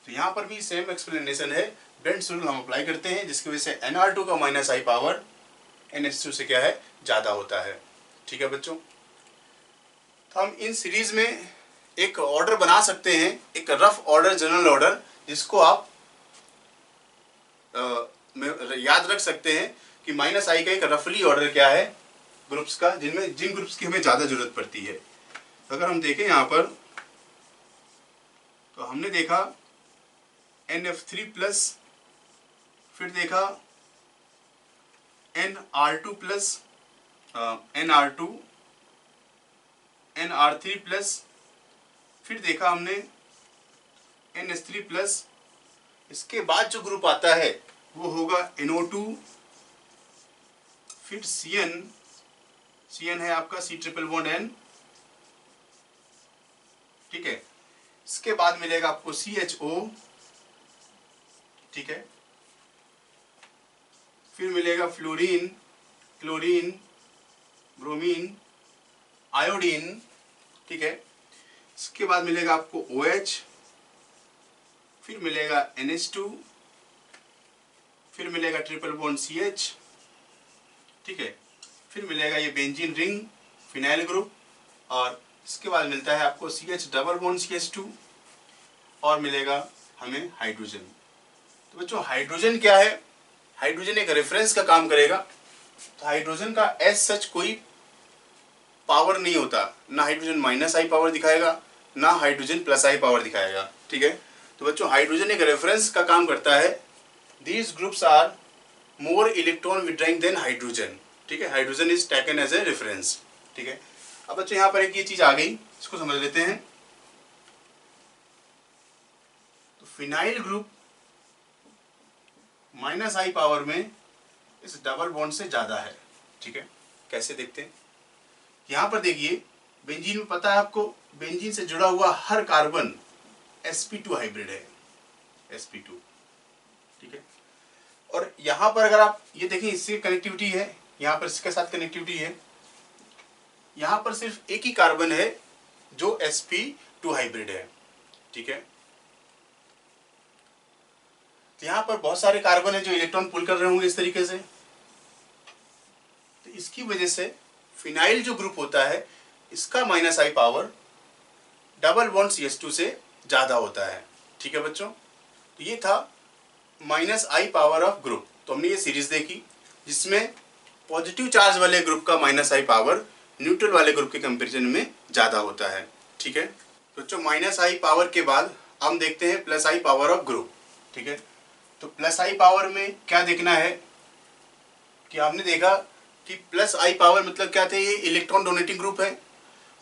S1: तो यहाँ पर भी सेम एक्सप्लेनेशन है, बेंड्स रूल हम अप्लाई करते हैं जिसकी वजह से NR2 का माइनस आई पावर NH2 से क्या है, ज़्यादा होता है, ठीक है बच्चों। तो हम इन सीरीज में एक ऑर्डर बना सकते हैं, एक रफ ऑर्डर, जनरल ऑर्डर, जिसको आप याद रख सकते हैं कि माइनस आई का एक रफली ऑर्डर क्या है ग्रुप्स का, जिन ग्रुप्स की हमें ज़्यादा जरूरत पड़ती है। तो अगर हम देखें यहाँ पर तो हमने देखा NF3+, फिर देखा NR2+, NR2, NR3+, फिर देखा हमने NH3+। इसके बाद जो ग्रुप आता है वो होगा NO2, फिर CN है आपका C ट्रिपल बॉन्ड N, ठीक है। इसके बाद मिलेगा आपको CHO, ठीक है, फिर मिलेगा फ्लोरीन, क्लोरीन, ब्रोमीन, आयोडीन, ठीक है। इसके बाद मिलेगा आपको OH, फिर मिलेगा NH2, फिर मिलेगा ट्रिपल बॉन्ड CH, ठीक है, फिर मिलेगा ये बेंजीन रिंग, फिनाइल ग्रुप, और इसके बाद मिलता है आपको CH डबल बॉन्ड CH2 और मिलेगा हमें हाइड्रोजन। तो बच्चों हाइड्रोजन क्या है, हाइड्रोजन एक रेफरेंस का काम करेगा। तो हाइड्रोजन का एज सच कोई पावर नहीं होता, ना हाइड्रोजन माइनस आई पावर दिखाएगा ना हाइड्रोजन प्लस आई पावर दिखाएगा, ठीक है। तो बच्चों हाइड्रोजन एक रेफरेंस का काम करता है। These groups are more electron withdrawing than hydrogen, ठीक है, hydrogen is taken as a reference, ठीक है। अब बच्चों यहाँ पर एक ये चीज आ गई, इसको समझ लेते हैं। तो phenyl group minus I power में इस डबल बॉन्ड से ज्यादा है, ठीक है। कैसे देखते हैं, यहाँ पर देखिए बेंजीन में पता है आपको, बेंजीन से जुड़ा हुआ हर कार्बन sp2 हाइब्रिड है, sp2, ठीक है। और यहाँ पर अगर आप ये देखें, इससे कनेक्टिविटी है, यहाँ पर इसके साथ कनेक्टिविटी है, यहाँ पर सिर्फ एक ही कार्बन है जो sp2 हाइब्रिड है, ठीक है। तो यहाँ पर बहुत सारे कार्बन है जो इलेक्ट्रॉन पुल कर रहे होंगे इस तरीके से। तो इसकी वजह से फिनाइल जो ग्रुप होता है इसका -I power double bond CH2 से ज्यादा होता है, ठीक है बच्चों। तो ये था -I पावर ऑफ ग्रुप। तो हमने ये सीरीज देखी जिसमें पॉजिटिव चार्ज वाले ग्रुप का -I पावर न्यूट्रल वाले ग्रुप के कंपैरिजन में ज्यादा होता है, ठीक है बच्चों। -I पावर के बाद हम देखते हैं +I पावर ऑफ ग्रुप, ठीक है। तो +I पावर में क्या देखना है कि आपने देखा कि +I पावर मतलब क्या थे, ये इलेक्ट्रॉन डोनेटिंग ग्रुप है।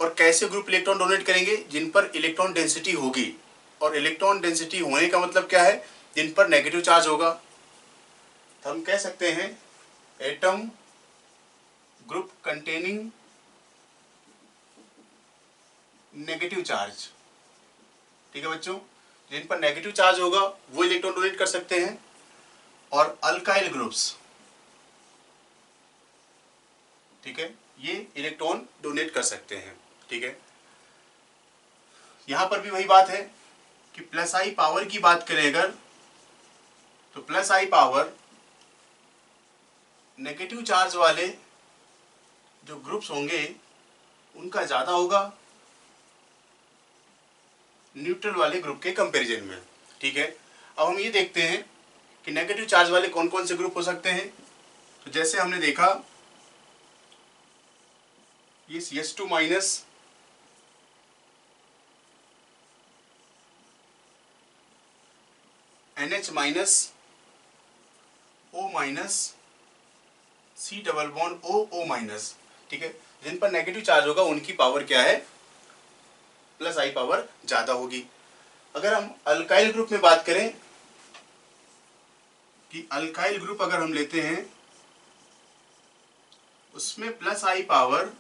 S1: और कैसे ग्रुप इलेक्ट्रॉन डोनेट करेंगे, जिन पर इलेक्ट्रॉन डेंसिटी होगी। और इलेक्ट्रॉन डेंसिटी होने का मतलब क्या है, जिन पर नेगेटिव चार्ज होगा। तो हम कह सकते हैं atom group containing negative charge, ठीक है बच्चों। जिन पर नेगेटिव चार्ज होगा वो इलेक्ट्रॉन डोनेट कर सकते हैं। और अल्काइल ग्रुप्स, ठीक है, ये इलेक्ट्रॉन डोनेट कर सकते हैं, ठीक है। यहां पर भी वही बात है कि +I पावर की बात करें अगर, तो +I पावर नेगेटिव चार्ज वाले जो ग्रुप्स होंगे उनका ज्यादा होगा न्यूट्रल वाले ग्रुप के कंपैरिजन में, ठीक है। अब हम ये देखते हैं कि नेगेटिव चार्ज वाले कौन कौन से ग्रुप हो सकते हैं। तो जैसे हमने देखा ये CH2 minus, NH minus, O minus, C double bond O minus, ठीक है। जिन पर नेगेटिव चार्ज होगा उनकी पावर क्या है, +I पावर ज्यादा होगी। अगर हम अल्काइल ग्रुप में बात करें कि अल्काइल ग्रुप अगर हम लेते हैं उसमें +I power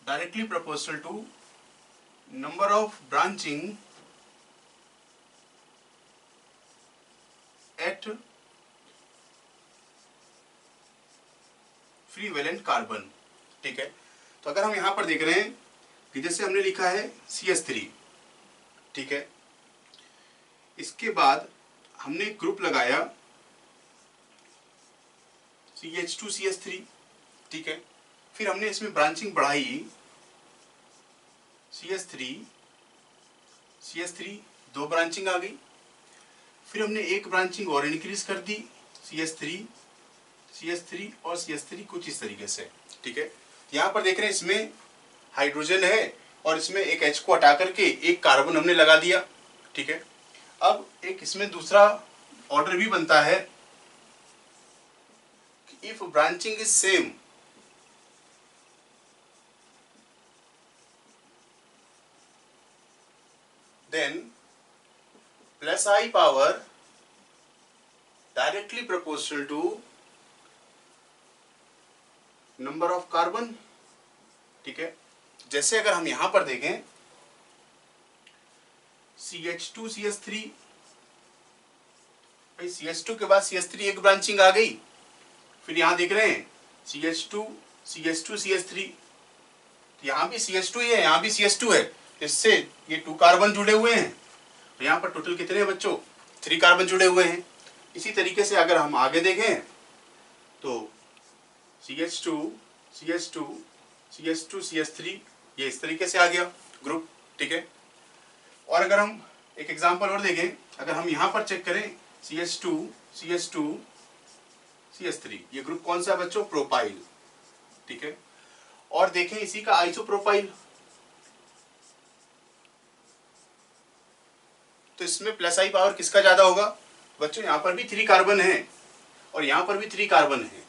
S1: directly proportional to number of branching at free valent carbon, ठीक है। तो अगर हम यहां पर देख रहे हैं कि जैसे हमने लिखा है CH3, ठीक है। इसके बाद हमने ग्रुप लगाया CH2 CH3, ठीक है। फिर हमने इसमें ब्रांचिंग बढ़ाई CH3 CH3, 2 ब्रांचिंग आ गई। फिर हमने एक ब्रांचिंग और इंक्रीज कर दी CH3 CH3 और CH3 कुछ इस तरीके से, ठीक है। यहाँ पर देख रहे हैं इसमें हाइड्रोजन है और इसमें एक H को हटा करके एक कार्बन हमने लगा दिया, ठीक है। अब एक इसमें दूसरा ऑर्डर भी बनता है कि if branching is same, then +I power directly proportional to number of carbon, ठीक है। जैसे अगर हम यहां पर देखें CH2 CH3, भाई CH2 के बाद CH3 एक ब्रांचिंग आ गई। फिर यहां देख रहे हैं CH2 CH2 CH3, यहां भी CH2 ही है, यहां भी CH2 है। इससे ये 2 कार्बन जुड़े हुए हैं। तो यहाँ पर टोटल कितने हैं बच्चों, 3 कार्बन जुड़े हुए हैं। इसी तरीके से अगर हम आगे देखें तो CH2 CH2 CH2 CH3, ये इस तरीके से आ गया ग्रुप, ठीक है। और अगर हम एक एग्जांपल और देखें, अगर हम यहाँ पर चेक करें CH2 CH2 CH3, ये ग्रुप कौन सा है बच्चों, प्रोपाइल, ठीक है। और देखें इसी का आइसोप्रोपाइल, तो इसमें +I पावर किसका ज्यादा होगा बच्चों, यहाँ पर भी 3 कार्बन है और यहाँ पर भी 3 कार्बन है।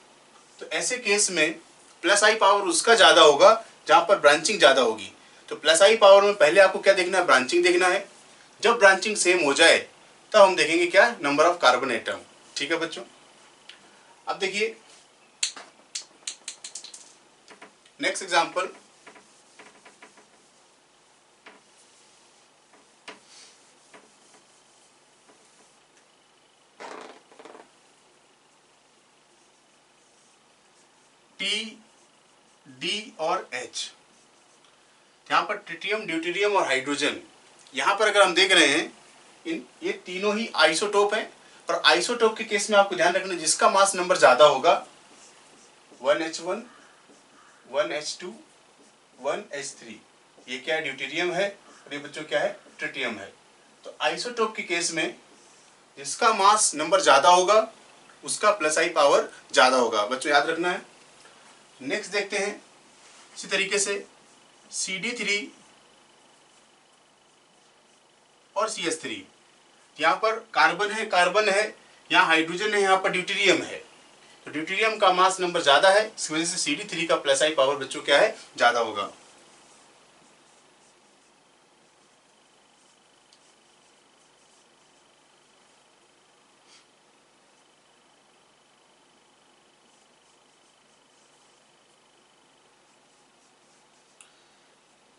S1: तो ऐसे केस में +I पावर उसका ज्यादा होगा जहां पर ब्रांचिंग ज्यादा होगी। तो +I पावर में पहले आपको क्या देखना है, ब्रांचिंग देखना है। जब ब्रांचिंग सेम हो जाए तब हम देखेंगे क्या, नंबर ऑफ कार्बन एटम, ठीक है बच्चों। अब देखिए नेक्स्ट एग्जांपल, और H। यहाँ पर ट्रिटियम, ड्यूटेरियम और हाइड्रोजन, यहाँ पर अगर हम देख रहे हैं ये तीनों ही आइसोटोप हैं। और आइसोटोप के केस में आपको ध्यान रखना, जिसका मास नंबर ज्यादा होगा 1H1, 1H2, 1H3, ये क्या है, ड्यूटेरियम है, और ये बच्चों क्या है, ट्रिटियम है। तो आइसोटोप के केस में जिसका मास नंबर ज्यादा होगा उसका प्लस आई पावर ज्यादा होगा, बच्चों याद रखना है। नेक्स्ट देखते हैं इसी तरीके से CD3 और CH3, यहाँ पर कार्बन है, यहाँ हाइड्रोजन है, यहाँ पर ड्यूटेरियम है। तो ड्यूटेरियम का मास नंबर ज्यादा है, इस वजह से CD3 का प्लस आई पावर बच्चों क्या है, ज्यादा होगा।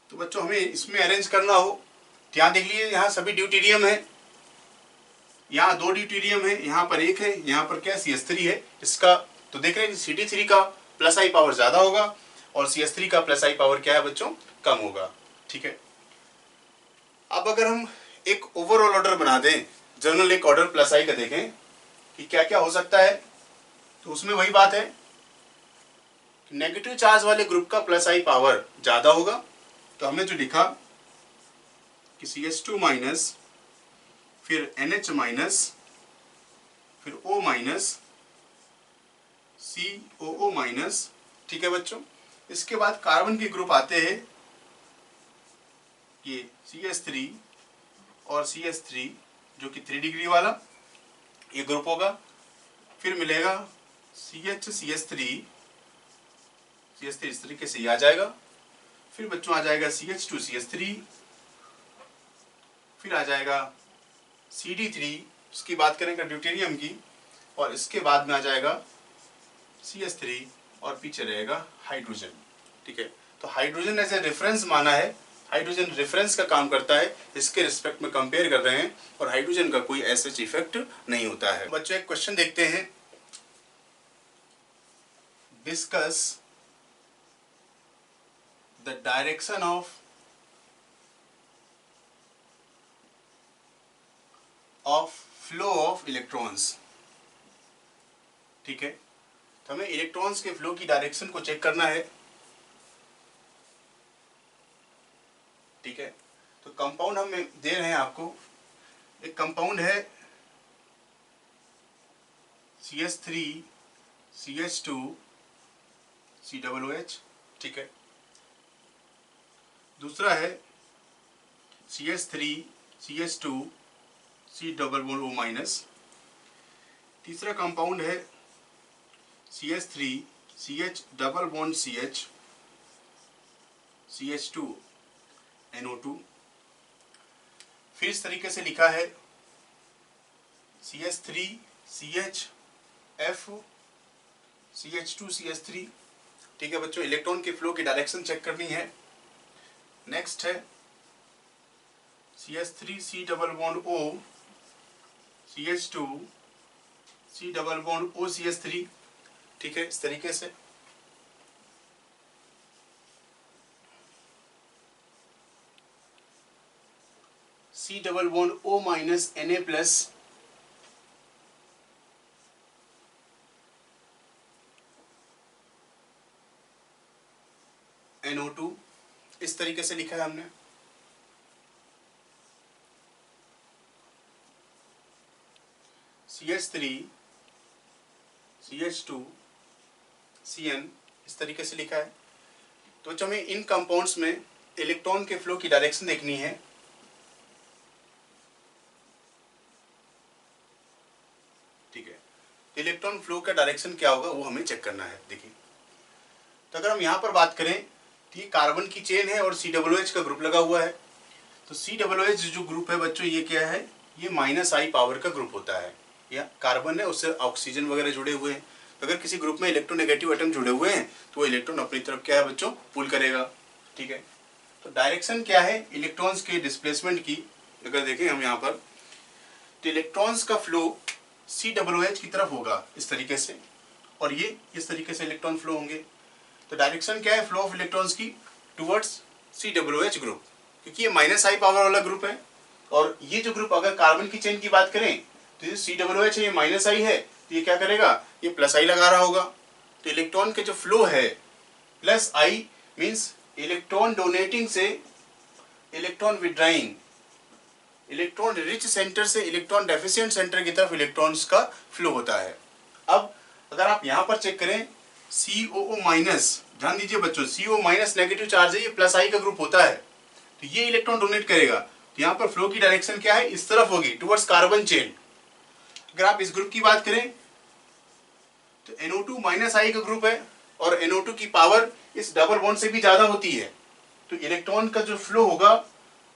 S1: तो बच्चों हमें इसमें अरेंज करना हो, यहाँ देख लीजिए, यहाँ सभी ड्यूटेरियम है, यहाँ 2 ड्यूटेरियम है, यहाँ पर 1 है, यहाँ पर क्या CH3 है। इसका तो देख रहे हैं CD3 का प्लस आई पावर ज्यादा होगा और CH3 का प्लस आई पावर क्या है बच्चों, कम होगा। ठीक है, अब अगर हम एक ओवरऑल ऑर्डर बना दें, जनरल एक ऑर्डर प्लस आई का देखें कि क्या क्या हो सकता है, तो उसमें वही बात है, नेगेटिव चार्ज वाले ग्रुप का प्लस आई पावर ज्यादा होगा। तो हमने जो लिखा कि CH2 माइनस, फिर NH माइनस, फिर O माइनस, COO माइनस। ठीक है बच्चों, इसके बाद कार्बन के ग्रुप आते हैं, ये CH3 और CH3 जो कि 3 डिग्री वाला ये ग्रुप होगा। फिर मिलेगा CH3 इस तरीके से ये आ जाएगा। फिर बच्चों आ जाएगा CH2 CH3, फिर आ जाएगा CD3, उसकी बात करेंगे ड्यूटेरियम की, और इसके बाद में आ जाएगा CH3 और पीछे रहेगा हाइड्रोजन। ठीक है, तो हाइड्रोजन ऐसे रेफरेंस माना है, हाइड्रोजन रेफरेंस का काम करता है, इसके रिस्पेक्ट में कंपेयर कर रहे हैं, और हाइड्रोजन का कोई ऐसा इफेक्ट नहीं होता है। बच्चों एक क्वेश्चन देखते हैं, discuss the direction of flow of electrons. ठीक है, तो हमें इलेक्ट्रॉन्स के फ्लो की डायरेक्शन को चेक करना है। ठीक है, तो कंपाउंड हम दे रहे हैं आपको, एक कंपाउंड है CH3 CH2 COOH। ठीक है, दूसरा है CH3 CH2 COO माइनस। तीसरा कंपाउंड है CH3 CH double bond CH CH2 NO2। फिर इस तरीके से लिखा है CH3 CH F CH2 CH3। ठीक है बच्चों, इलेक्ट्रॉन के फ्लो की डायरेक्शन चेक करनी है। नेक्स्ट है CH3 C double bond O CH2 C double bond O CH3। ठीक है, इस तरीके से। C double bond O minus Na plus NO2, इस तरीके से लिखा है हमने। CH3 CH2 CN, इस तरीके से लिखा है। तो बच्चों हमें इन कंपाउंड्स में इलेक्ट्रॉन के फ्लो की डायरेक्शन देखनी है। ठीक है, तो इलेक्ट्रॉन फ्लो का डायरेक्शन क्या होगा वो हमें चेक करना है। देखिए, तो अगर हम यहाँ पर बात करें तो ये कार्बन की चेन है और COOH का ग्रुप लगा हुआ है। तो COOH जो ग्रुप है बच्चों, ये क्या है, ये माइनस आई पावर का ग्रुप होता है। या कार्बन है, उससे ऑक्सीजन वगैरह जुड़े हुए हैं। तो अगर किसी ग्रुप में इलेक्ट्रोनेगेटिव एटम जुड़े हुए हैं तो वो इलेक्ट्रॉन अपनी तरफ क्या है बच्चों, पुल करेगा। ठीक है, तो डायरेक्शन क्या है इलेक्ट्रॉन्स के डिस्प्लेसमेंट की, अगर देखें हम यहाँ पर, तो इलेक्ट्रॉन्स का फ्लो COOH की तरफ होगा इस तरीके से, और ये इस तरीके से इलेक्ट्रॉन फ्लो होंगे। तो डायरेक्शन क्या है फ्लो ऑफ इलेक्ट्रॉन्स की टुवर्ड्स COOH ग्रुप, क्योंकि ये माइनस आई पावर वाला ग्रुप है। और ये जो ग्रुप अगर कार्बन की चेन की बात करें तो ये COOH है, ये माइनस आई है, तो ये क्या करेगा, ये प्लस आई लगा रहा होगा। तो इलेक्ट्रॉन के जो फ्लो है plus I means electron donating से electron withdrawing, electron rich centre से इलेक्ट्रॉन डेफिशिएंट सेंटर की तरफ इलेक्ट्रॉन्स का फ्लो होता है। अब अगर आप यहाँ पर चेक करें COO माइनस, ध्यान दीजिए बच्चों, CO माइनस नेगेटिव चार्ज है, ये प्लस आई का ग्रुप होता है, तो ये इलेक्ट्रॉन डोनेट करेगा। तो यहाँ पर फ्लो की डायरेक्शन क्या है, इस तरफ होगी टुवर्ड्स कार्बन चेन। अगर आप इस ग्रुप की बात करें तो NO2 माइनस आई का ग्रुप है और NO2 की पावर इस डबल बॉन्ड से भी ज्यादा होती है, तो इलेक्ट्रॉन का जो फ्लो होगा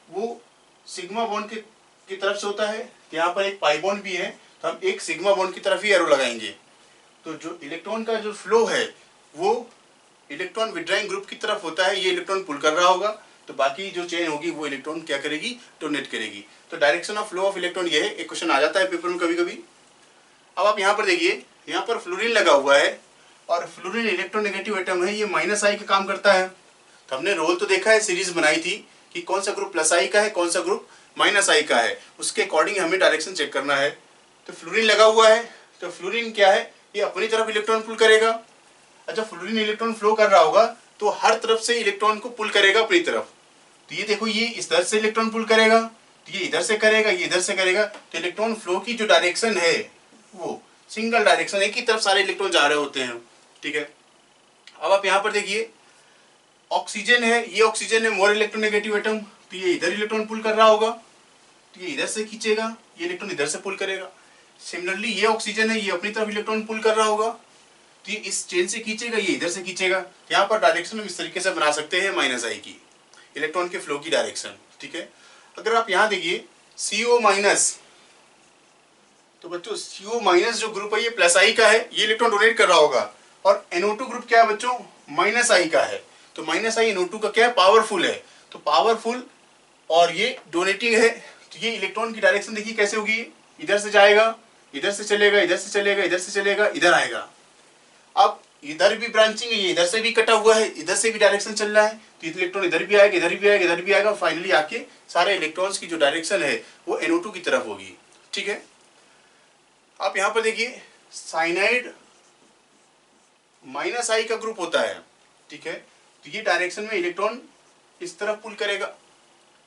S1: वो सिग्मा बॉन्ड की तरफ से होता है। यहाँ पर एक पाई बॉन्ड भी है, तो हम एक सिग्मा बॉन्ड की तरफ ही एरो लगाएंगे। तो जो इलेक्ट्रॉन का जो फ्लो है वो इलेक्ट्रॉन विड्राइंग ग्रुप की तरफ होता है, ये इलेक्ट्रॉन पुल कर रहा होगा, तो बाकी जो चेन होगी वो इलेक्ट्रॉन क्या करेगी, डोनेट करेगी। तो direction of flow of electron ये है, एक क्वेश्चन आ जाता है पेपर में कभी कभी। अब आप यहाँ पर देखिए, यहाँ पर फ्लोरीन लगा हुआ है और फ्लोरीन इलेक्ट्रोनेगेटिव एटम है, ये माइनस आई का काम करता है। तो हमने रोल तो देखा है, सीरीज बनाई थी कि कौन सा ग्रुप प्लस आई का है, कौन सा ग्रुप माइनस आई का है, उसके अकॉर्डिंग हमें डायरेक्शन चेक करना है। तो फ्लोरीन लगा हुआ है, तो फ्लोरीन क्या है, ये अपनी तरफ इलेक्ट्रॉन पुल करेगा। अच्छा, फ्लोरीन इलेक्ट्रॉन फ्लो कर रहा होगा तो हर तरफ से इलेक्ट्रॉन को पुल करेगा अपनी तरफ। तो ये देखो, ये इस तरफ से इलेक्ट्रॉन पुल करेगा, तो ये इधर से करेगा, ये इधर से करेगा। तो इलेक्ट्रॉन फ्लो की जो डायरेक्शन है वो सिंगल डायरेक्शन, एक ही तरफ सारे इलेक्ट्रॉन जा रहे होते हैं, ठीक है। अब आप यहाँ पर देखिए, ऑक्सीजन है, ये ऑक्सीजन है मोर इलेक्ट्रोनेगेटिव एटम, तो ये इधर इलेक्ट्रॉन पुल कर रहा होगा, तो ये इधर से खींचेगा, ये इलेक्ट्रॉन इधर से पुल करेगा। सिमिलरली ये ऑक्सीजन है, ये अपनी तरफ इलेक्ट्रॉन पुल कर रहा होगा, तो ये इस चेन से खींचेगा, ये इधर से खींचेगा। यहाँ पर डायरेक्शन हम इस तरीके से बना सकते हैं माइनस आई की, इलेक्ट्रॉन के फ्लो की डायरेक्शन, ठीक है। अगर आप यहाँ देखिए CO माइनस, तो बच्चों CO माइनस जो ग्रुप है ये प्लस आई का है, ये इलेक्ट्रॉन डोनेट कर रहा होगा। और NO2 ग्रुप क्या है बच्चों, माइनस आई का है, तो माइनस आई NO2 का क्या है, पावरफुल है, तो पावरफुल और ये डोनेटिंग है। तो ये इलेक्ट्रॉन की डायरेक्शन देखिए कैसे होगी, इधर से जाएगा, इधर से चलेगा, इधर से चलेगा, इधर से चलेगा, इधर आएगा। अब इधर भी ब्रांचिंग है, ये इधर से भी कटा हुआ है, इधर से भी डायरेक्शन चल रहा है, तो इलेक्ट्रॉन इधर भी आएगा, इधर भी आएगा, इधर भी आएगा, फाइनली आके सारे इलेक्ट्रॉन्स की जो डायरेक्शन है वो NO2 की तरफ होगी, ठीक है। आप यहाँ पर देखिए, साइनाइड माइनस आई का ग्रुप होता है, ठीक है, तो ये डायरेक्शन में इलेक्ट्रॉन इस तरफ पुल करेगा,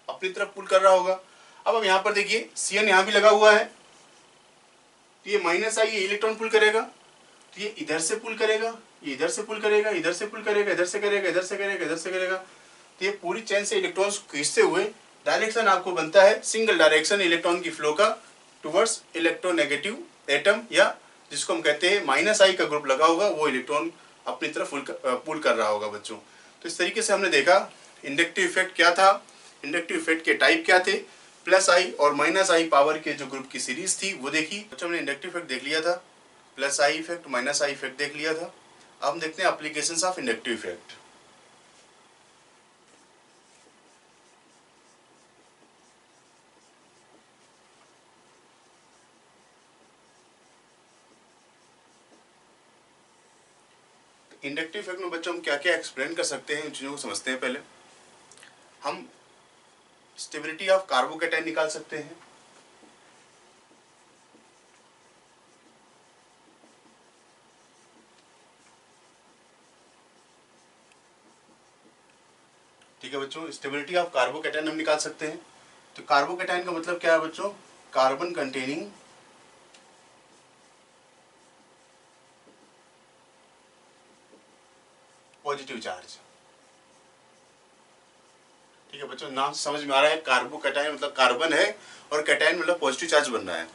S1: अपनी तरफ पुल कर रहा होगा। अब आप यहाँ पर देखिए CN यहाँ भी लगा हुआ है, तो ये माइनस आई, ये इलेक्ट्रॉन पुल करेगा, तो ये इधर से पुल करेगा, ये इधर से पुल करेगा, इधर से पुल करेगा, इधर से करेगा, इधर से करेगा, इधर से करेगा। तो ये पूरी चेन से इलेक्ट्रॉन्स खींचते हुए डायरेक्शन आपको बनता है सिंगल डायरेक्शन इलेक्ट्रॉन की फ्लो का टुवर्ड्स इलेक्ट्रोनेगेटिव एटम, या जिसको हम कहते हैं माइनस आई का ग्रुप लगा होगा वो इलेक्ट्रॉन अपनी तरफ पुल कर रहा होगा बच्चों। तो इस तरीके से हमने देखा इंडक्टिव इफेक्ट क्या था, इंडक्टिव इफेक्ट के टाइप क्या थे, प्लस आई और माइनस आई पावर के जो ग्रुप की सीरीज थी वो देखी बच्चों। हमने इंडक्टिव इफेक्ट देख लिया था, plus I effect minus I effect देख लिया था। अब हम देखते हैं applications of inductive effect. Inductive effect में बच्चों हम क्या क्या एक्सप्लेन कर सकते हैं, इन चीज़ों को समझते हैं। पहले हम स्टेबिलिटी ऑफ कार्बोकैटायन निकाल सकते हैं, ठीक है बच्चों, स्टेबिलिटी ऑफ कार्बोकैटायन हम निकाल सकते हैं। तो कार्बोकैटायन का मतलब क्या है बच्चों, कार्बन कंटेनिंग पॉजिटिव चार्ज, ठीक है बच्चों, नाम से समझ में आ रहा है, कार्बोकैटायन मतलब कार्बन है और कैटायन मतलब पॉजिटिव चार्ज बन रहा है।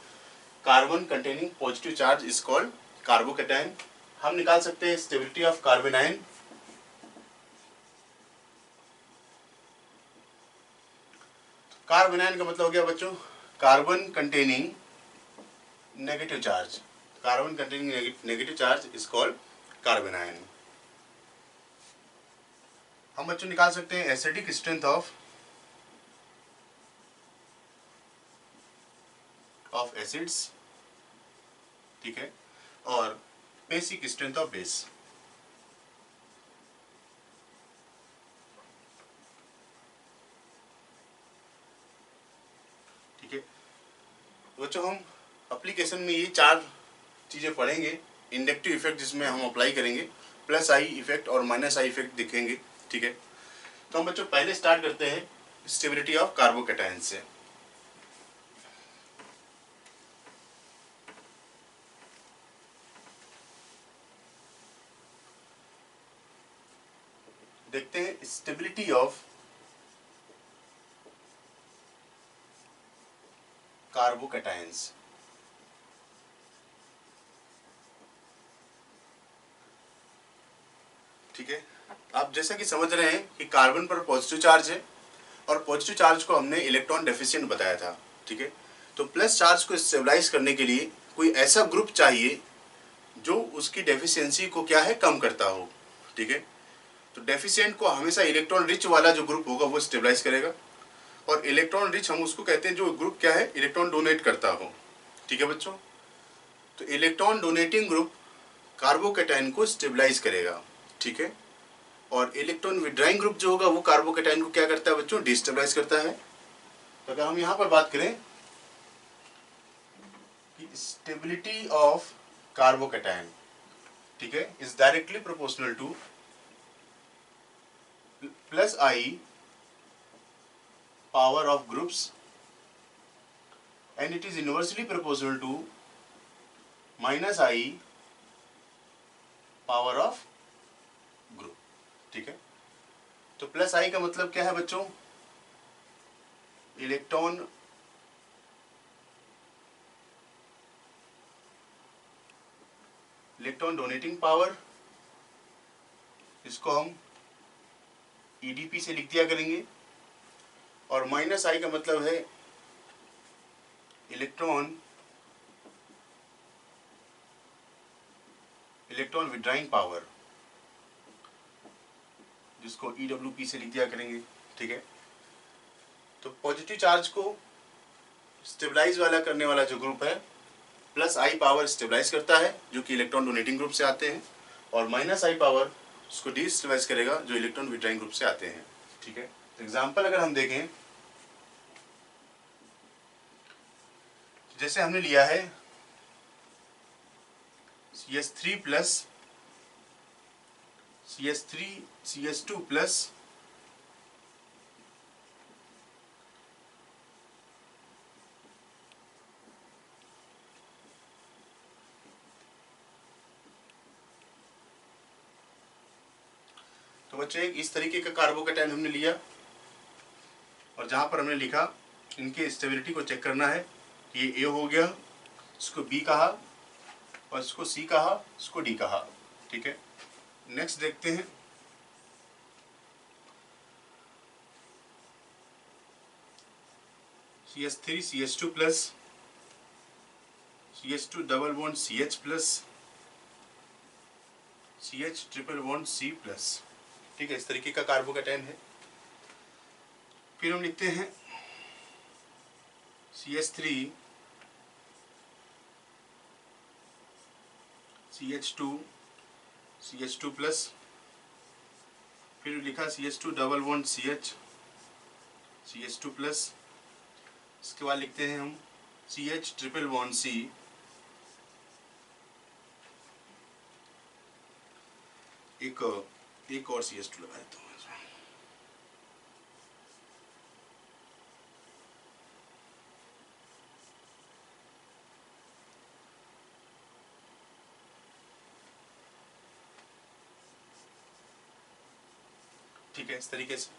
S1: Carbon containing positive charge is called carbocation. हम निकाल सकते हैं स्टेबिलिटी ऑफ कार्बेनाइन, कार्बेनाइन का मतलब हो गया बच्चों carbon containing negative charge, carbon containing negative charge is called कार्बेनाइन। हम बच्चों निकाल सकते हैं एसिडिक स्ट्रेंथ ऑफ एसिड्स, ठीक है, और बेसिक स्ट्रेंथ ऑफ बेस। तो बच्चों हम एप्लीकेशन में ये 4 चीज़ें पढ़ेंगे। इंडक्टिव इफेक्ट जिसमें हम अप्लाई करेंगे, प्लस आई इफेक्ट और माइनस आई इफेक्ट दिखेंगे। ठीक है, तो हम बच्चों पहले स्टार्ट करते हैं स्टेबिलिटी ऑफ कार्बोकैटायन से। देखते हैं स्टेबिलिटी ऑफ कार्बोकैटायंस। ठीक है, आप जैसा कि समझ रहे हैं कि कार्बन पर पॉजिटिव चार्ज है और पॉजिटिव चार्ज को हमने इलेक्ट्रॉन डेफिशिएंट बताया था। ठीक है, तो प्लस चार्ज को स्टेबलाइज करने के लिए कोई ऐसा ग्रुप चाहिए जो उसकी डेफिशिएंसी को क्या है, कम करता हो। ठीक है, तो डेफिशिएंट को हमेशा इलेक्ट्रॉन रिच वाला जो ग्रुप होगा वो स्टेबलाइज करेगा, और इलेक्ट्रॉन रिच हम उसको कहते हैं जो ग्रुप क्या है, इलेक्ट्रॉन डोनेट करता हो। ठीक है बच्चों, तो इलेक्ट्रॉन डोनेटिंग ग्रुप कार्बोकैटायन को स्टेबलाइज करेगा। ठीक है, और इलेक्ट्रॉन विड्राइंग ग्रुप जो होगा वो कार्बोकैटायन को क्या करता है बच्चों, डिस्टेबलाइज करता है। तो अगर हम यहाँ पर बात करें कि स्टेबिलिटी ऑफ कार्बोकैटायन, ठीक है, is directly proportional to plus I power of groups and it is inversely proportional to minus I power of group। ठीक है, तो प्लस आई का मतलब क्या है बच्चों, इलेक्ट्रॉन डोनेटिंग पावर, इसको हम ईडीपी से लिख दिया करेंगे, और माइनस आई का मतलब है इलेक्ट्रॉन विड्राइंग पावर, जिसको ईडब्ल्यूपी से लिख दिया करेंगे। ठीक है, तो पॉजिटिव चार्ज को स्टेबलाइज वाला करने वाला जो ग्रुप है, प्लस आई पावर स्टेबलाइज करता है जो कि इलेक्ट्रॉन डोनेटिंग ग्रुप से आते हैं, और माइनस आई पावर उसको डिस्टेबलाइज करेगा जो इलेक्ट्रॉन विड्राइंग ग्रुप से आते हैं। ठीक है, एग्जाम्पल अगर हम देखें, जैसे हमने लिया है CH3 plus CH3 CH2 plus तो बच्चों एक इस तरीके का कार्बोकैटायन हमने लिया, और जहां पर हमने लिखा इनके स्टेबिलिटी को चेक करना है कि ये ए हो गया, इसको बी कहा, और इसको सी कहा, इसको डी कहा। ठीक है, नेक्स्ट देखते हैं CH3 CH2 plus CH2 double bond CH plus CH triple bond C plus. ठीक है, इस तरीके का कार्बोकैटायन है। फिर हम लिखते हैं CH3 CH2 CH2 प्लस, फिर लिखा CH2 double bond CH CH2 plus, इसके बाद लिखते हैं हम CH ट्रिपल बॉन्ड C, एक और CH2 लगा देता हूँ। ठीक है, इस तरीके से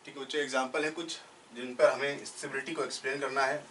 S1: ठीक है बच्चों, एग्जाम्पल है कुछ जिन पर हमें स्टेबिलिटी को एक्सप्लेन करना है।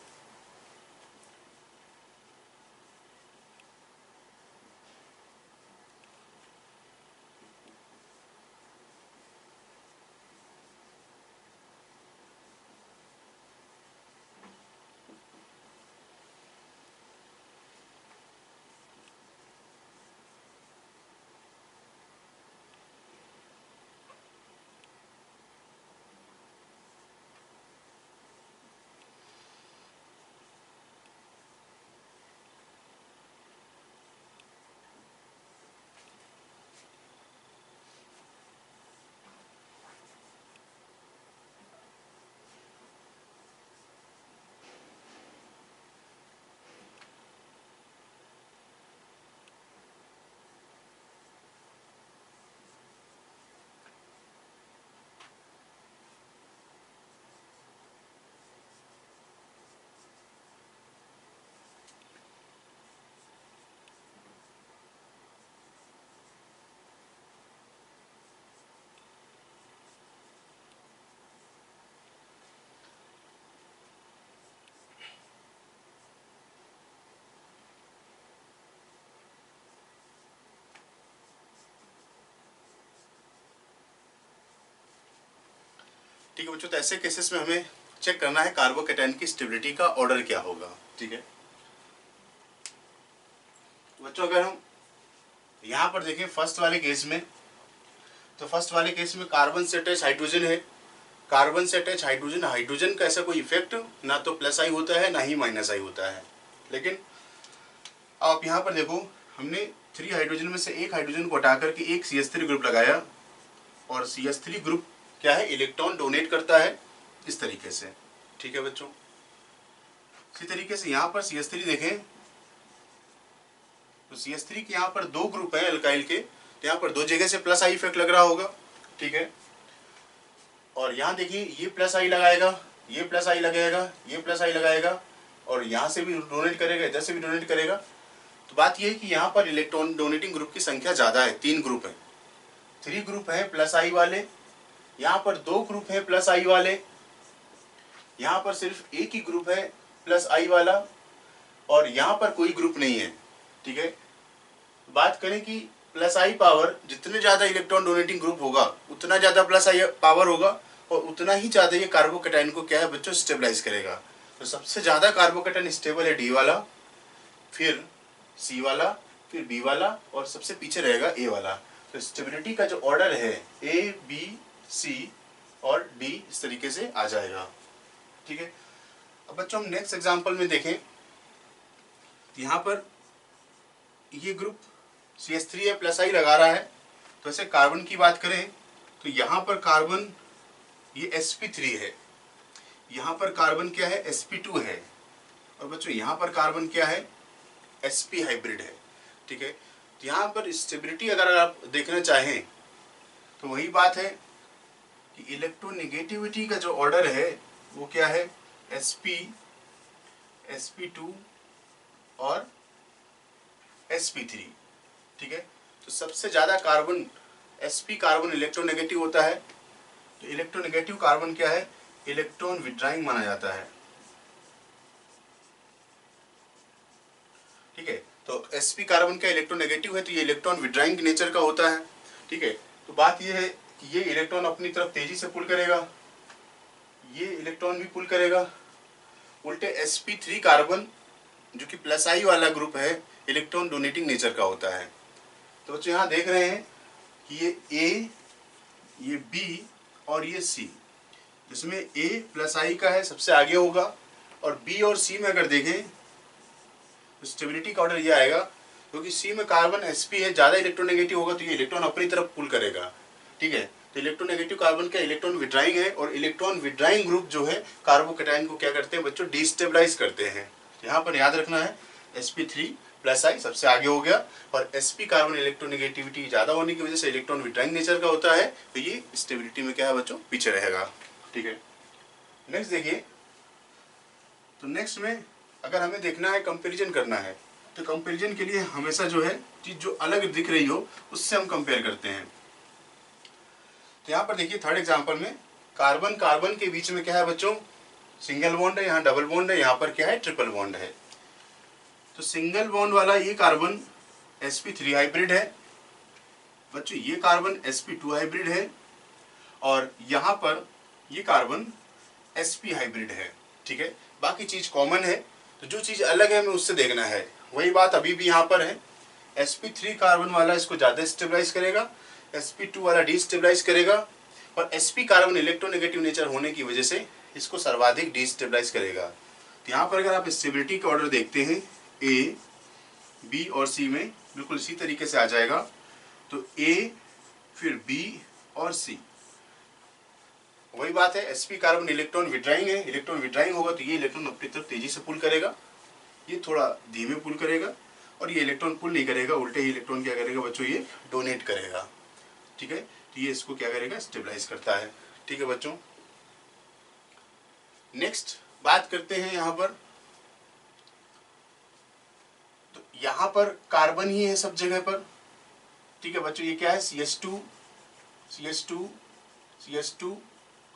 S1: ठीक है बच्चों, तो ऐसे केसेस में हमें चेक करना है कार्बोकैटायन की स्टेबिलिटी का ऑर्डर क्या होगा। ठीक है बच्चों, अगर हम यहाँ पर देखें फर्स्ट वाले केस में, तो फर्स्ट वाले केस में कार्बन से अटैच हाइड्रोजन है। कार्बन से अटैच हाइड्रोजन, हाइड्रोजन का ऐसा कोई इफेक्ट ना तो प्लस आई होता है ना ही माइनस आई होता है। लेकिन आप यहाँ पर देखो, हमने 3 हाइड्रोजन में से एक हाइड्रोजन को हटा करके एक CH3 ग्रुप लगाया, और CH3 ग्रुप क्या है, इलेक्ट्रॉन डोनेट करता है इस तरीके से। ठीक है बच्चों, इसी तरीके से यहाँ पर CH3 देखें, तो CH3 के यहाँ पर 2 ग्रुप हैं अल्काइल के, तो यहाँ पर 2 जगह से प्लस आई इफेक्ट लग रहा होगा। ठीक है, और यहाँ देखिए ये प्लस आई लगाएगा, ये प्लस आई लगाएगा, ये प्लस आई लगाएगा, और यहाँ से भी डोनेट करेगा, इधर से भी डोनेट करेगा। तो बात ये है कि यहाँ पर इलेक्ट्रॉन डोनेटिंग ग्रुप की संख्या ज़्यादा है, 3 ग्रुप है, 3 ग्रुप हैं प्लस आई वाले, यहाँ पर 2 ग्रुप हैं प्लस आई वाले, यहाँ पर सिर्फ एक ही ग्रुप है प्लस आई वाला, और यहाँ पर कोई ग्रुप नहीं है। ठीक है, बात करें कि प्लस आई पावर, जितने ज़्यादा इलेक्ट्रॉन डोनेटिंग ग्रुप होगा उतना ज़्यादा प्लस आई पावर होगा, और उतना ही ज़्यादा ये कार्बोकैटायन को क्या है बच्चों, स्टेबलाइज करेगा। तो सबसे ज़्यादा कार्बोकैटायन स्टेबल है डी वाला, फिर सी वाला, फिर बी वाला, और सबसे पीछे रहेगा ए वाला। तो स्टेबिलिटी का जो ऑर्डर है ए बी सी और डी इस तरीके से आ जाएगा। ठीक है, अब बच्चों हम नेक्स्ट एग्जांपल में देखें, यहाँ पर ये ग्रुप CH3 है, प्लस आई लगा रहा है। तो ऐसे कार्बन की बात करें तो यहाँ पर कार्बन ये sp3 है, यहाँ पर कार्बन क्या है, sp2 है, और बच्चों यहाँ पर कार्बन क्या है, sp हाइब्रिड है। ठीक है, तो यहाँ पर स्टेबिलिटी अगर आप देखना चाहें तो वही बात है कि इलेक्ट्रोनेगेटिविटी का जो ऑर्डर है वो क्या है, sp, sp2 और sp3। ठीक है, तो सबसे ज़्यादा कार्बन sp कार्बन इलेक्ट्रोनेगेटिव होता है। तो इलेक्ट्रोनेगेटिव कार्बन क्या है, इलेक्ट्रॉन विड्राइंग माना जाता है। ठीक है, तो sp कार्बन का इलेक्ट्रोनेगेटिव है, तो ये इलेक्ट्रॉन विड्राइंग नेचर का होता है। ठीक है, तो बात ये है कि ये इलेक्ट्रॉन अपनी तरफ तेजी से पुल करेगा, ये इलेक्ट्रॉन भी पुल करेगा। उल्टे sp3 कार्बन जो कि प्लस आई वाला ग्रुप है, इलेक्ट्रॉन डोनेटिंग नेचर का होता है। तो बच्चों यहाँ देख रहे हैं कि ये A, ये B और ये C, जिसमें A प्लस आई का है सबसे आगे होगा, और B और C में अगर देखें तो स्टेबिलिटी का ऑर्डर ये आएगा, क्योंकि C में कार्बन sp है, ज़्यादा इलेक्ट्रोनेगेटिव होगा तो ये इलेक्ट्रॉन अपनी तरफ पुल करेगा। ठीक है, तो इलेक्ट्रोनेगेटिव कार्बन का इलेक्ट्रॉन विड्राइंग है, और इलेक्ट्रॉन विड्राइंग ग्रुप जो है कार्बोकैटायन को क्या करते हैं बच्चों, डिस्टेबलाइज करते हैं। यहाँ पर याद रखना है sp3 प्लस आई सबसे आगे हो गया, और sp कार्बन इलेक्ट्रोनेगेटिविटी ज़्यादा होने की वजह से इलेक्ट्रॉन विड्राइंग नेचर का होता है, तो ये स्टेबिलिटी में क्या है बच्चों, पीछे रहेगा। ठीक है, नेक्स्ट देखिए, तो नेक्स्ट में अगर हमें देखना है, कंपेरिजन करना है, तो कंपेरिजन के लिए हमेशा जो है चीज़ जो अलग दिख रही हो उससे हम कंपेयर करते हैं। तो यहाँ पर देखिए थर्ड एग्जाम्पल में कार्बन कार्बन के बीच में क्या है बच्चों, सिंगल बॉन्ड है, यहाँ डबल बॉन्ड है, यहाँ पर क्या है, ट्रिपल बॉन्ड है। तो सिंगल बॉन्ड वाला ये कार्बन sp3 हाइब्रिड है बच्चों, ये कार्बन sp2 हाइब्रिड है, और यहाँ पर ये कार्बन sp हाइब्रिड है। ठीक है, बाकी चीज़ कॉमन है, तो जो चीज़ अलग है हमें उससे देखना है। वही बात अभी भी यहाँ पर है, sp3 कार्बन वाला इसको ज़्यादा स्टेबलाइज करेगा, sp2 वाला डिस्टेबलाइज करेगा, और sp कार्बन इलेक्ट्रोनेगेटिव नेचर होने की वजह से इसको सर्वाधिक डिस्टेबलाइज करेगा। तो यहाँ पर अगर आप स्टेबिलिटी का ऑर्डर देखते हैं A, B और C में बिल्कुल इसी तरीके से आ जाएगा। तो A, फिर B और C, वही बात है, sp कार्बन इलेक्ट्रॉन विड्राइंग है, इलेक्ट्रॉन विड्राइंग होगा तो ये इलेक्ट्रॉन अपनी तरफ तेजी से पुल करेगा, ये थोड़ा धीमे पुल करेगा, और ये इलेक्ट्रॉन पुल नहीं करेगा, उल्टे ही इलेक्ट्रॉन क्या करेगा बच्चों, ये डोनेट करेगा। ठीक है, तो ये इसको क्या करेगा, स्टेबलाइज करता है। ठीक है बच्चों, नेक्स्ट बात करते हैं यहाँ पर, तो यहाँ पर कार्बन ही है सब जगह पर। ठीक है बच्चों, ये क्या है, CH2 CH2 CH2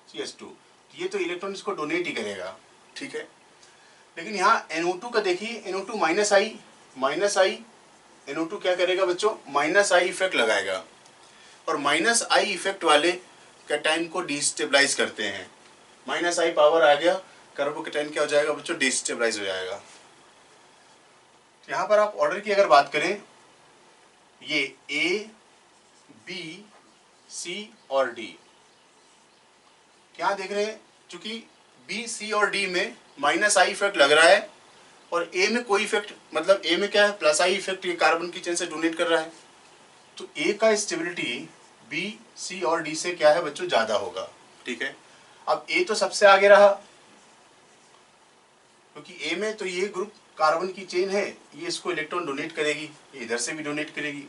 S1: CH2, ये तो इलेक्ट्रॉन इसको डोनेट ही करेगा। ठीक है, लेकिन यहाँ NO2 का देखिए, NO2 माइनस आई, NO2 क्या करेगा बच्चों, माइनस आई इफेक्ट लगाएगा, और माइनस आई इफेक्ट वाले कैटायन को डिस्टेबलाइज करते हैं। माइनस आई पावर आ गया, कार्बोकैटायन क्या हो जाएगा बच्चों, डिस्टेबलाइज हो जाएगा। यहाँ पर आप ऑर्डर की अगर बात करें, ये ए बी सी और डी, क्या देख रहे हैं, चूंकि बी सी और डी में माइनस आई इफेक्ट लग रहा है और ए में कोई इफेक्ट, मतलब ए में क्या है, प्लस आई इफेक्ट, ये कार्बन की चेन से डोनेट कर रहा है, तो ए का स्टेबिलिटी बी सी और डी से क्या है बच्चों, ज्यादा होगा। ठीक है, अब ए तो सबसे आगे रहा, क्योंकि ए में तो ये ग्रुप कार्बन की चेन है, ये इसको इलेक्ट्रॉन डोनेट करेगी, ये इधर से भी डोनेट करेगी।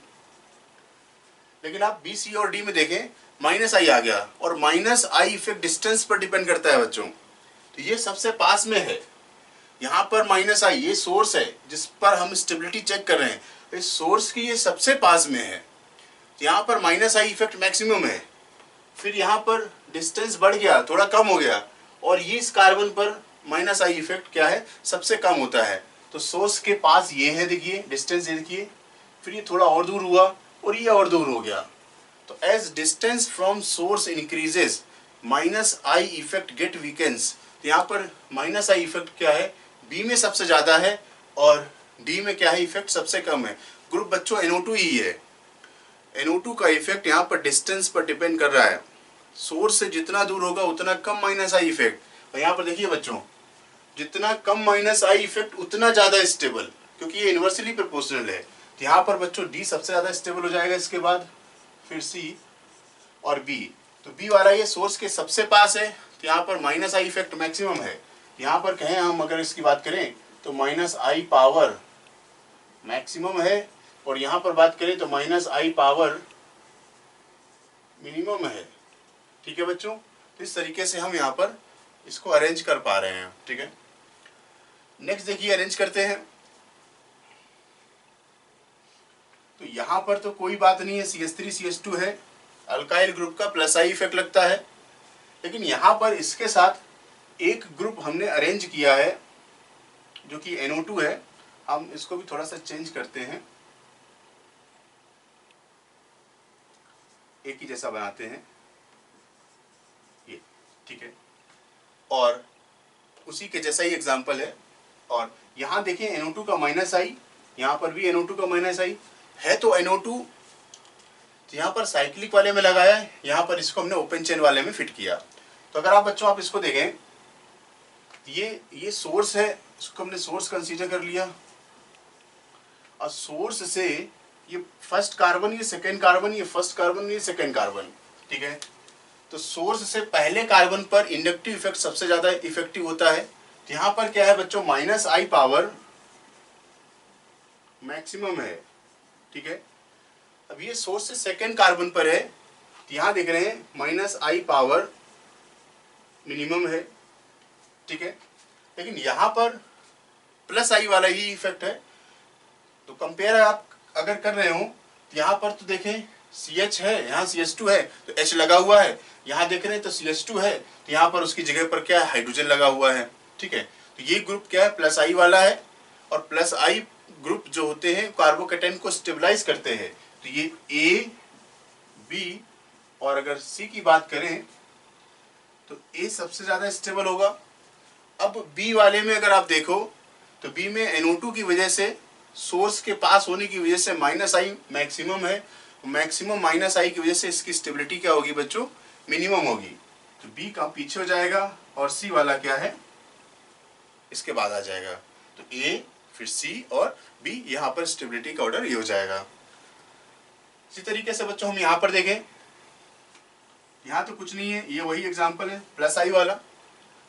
S1: लेकिन आप बी सी और डी में देखें, माइनस आई आ गया, और माइनस आई इफेक्ट डिस्टेंस पर डिपेंड करता है बच्चों, तो ये सबसे पास में है। यहाँ पर माइनस आई, ये सोर्स है जिस पर हम स्टेबिलिटी चेक कर रहे हैं, इस सोर्स की ये सबसे पास में है, यहाँ पर माइनस आई इफेक्ट मैक्सिमम है। फिर यहाँ पर डिस्टेंस बढ़ गया, थोड़ा कम हो गया, और ये इस कार्बन पर माइनस आई इफेक्ट क्या है, सबसे कम होता है। तो सोर्स के पास ये है, देखिए डिस्टेंस देखिए, फिर ये थोड़ा और दूर हुआ और ये और दूर हो गया। तो as distance from source increases minus I effect get weakens. यहाँ पर माइनस आई इफेक्ट क्या है, बी में सबसे ज्यादा है और डी में क्या है, इफेक्ट सबसे कम है। ग्रुप बच्चों NO2 ही है। NO2 का इफेक्ट यहाँ पर डिस्टेंस पर डिपेंड कर रहा है, सोर्स से जितना दूर होगा उतना कम माइनस आई इफेक्ट। और यहाँ पर देखिए बच्चों, जितना कम माइनस आई इफेक्ट उतना ज्यादा स्टेबल, क्योंकि ये इन्वर्सली प्रोपोर्शनल है। तो यहाँ पर बच्चों डी सबसे ज्यादा स्टेबल हो जाएगा, इसके बाद फिर सी और बी। तो बी वाला ये सोर्स के सबसे पास है, तो यहाँ पर माइनस आई इफेक्ट मैक्सिमम है। यहाँ पर कहें हम अगर इसकी बात करें तो माइनस आई पावर मैक्सिमम है, और यहाँ पर बात करें तो माइनस आई पावर मिनिमम है। ठीक है बच्चों, तो इस तरीके से हम यहाँ पर इसको अरेंज कर पा रहे हैं। ठीक है, नेक्स्ट देखिए अरेंज करते हैं। तो यहाँ पर तो कोई बात नहीं है, CH3 CH2 है, अल्काइल ग्रुप का प्लस आई इफेक्ट लगता है। लेकिन यहाँ पर इसके साथ एक ग्रुप हमने अरेंज किया है जो कि NO2 है। हम इसको भी थोड़ा सा चेंज करते हैं, एक ही जैसा बनाते हैं ये। ठीक है, और उसी के जैसा ही एग्जांपल है। और यहाँ देखिए NO2 का माइनस आई, यहाँ पर भी NO2 का माइनस आई है। तो NO2 तो यहाँ पर साइक्लिक वाले में लगाया है, यहाँ पर इसको हमने ओपन चेन वाले में फिट किया। तो अगर आप बच्चों आप इसको देखें, ये सोर्स है, इसको हमने सोर्स कंसीडर कर लिया, और सोर्स से ये फर्स्ट कार्बन, ये सेकेंड कार्बन, ये फर्स्ट कार्बन, ये सेकेंड कार्बन। ठीक है, तो सोर्स से पहले कार्बन पर इंडक्टिव इफेक्ट सबसे ज्यादा इफेक्टिव होता है। तो यहाँ पर क्या है बच्चों, माइनस आई पावर मैक्सिमम है। ठीक है, अब ये सोर्स से सेकेंड कार्बन पर है, तो यहाँ देख रहे हैं माइनस आई पावर मिनिमम है। ठीक है, लेकिन यहाँ पर प्लस आई वाला ही इफेक्ट है। तो कंपेयर आप अगर कर रहे हो तो यहाँ पर तो देखें CH है, यहाँ CH2 है तो H लगा हुआ है, यहाँ देख रहे हैं तो CH2 है तो यहाँ पर उसकी जगह पर क्या है, हाइड्रोजन लगा हुआ है। ठीक है, तो ये ग्रुप क्या है, प्लस आई वाला है, और प्लस आई ग्रुप जो होते हैं कार्बोकैटायन को स्टेबलाइज करते हैं। तो ये A, B और अगर C की बात करें तो A सबसे ज्यादा स्टेबल होगा। अब B वाले में अगर आप देखो तो B में NO2 की वजह से, सोर्स के पास होने की वजह से माइनस आई मैक्सिमम है, मैक्सिमम माइनस आई की वजह से इसकी स्टेबिलिटी क्या होगी बच्चों, मिनिमम होगी। तो B का पीछे हो जाएगा और C वाला क्या है, इसके बाद आ जाएगा। तो A फिर C और B, यहाँ पर स्टेबिलिटी का ऑर्डर ये हो जाएगा। इसी तरीके से बच्चों हम यहाँ पर देखें, यहाँ तो कुछ नहीं है, ये वही एग्जाम्पल है प्लस आई वाला,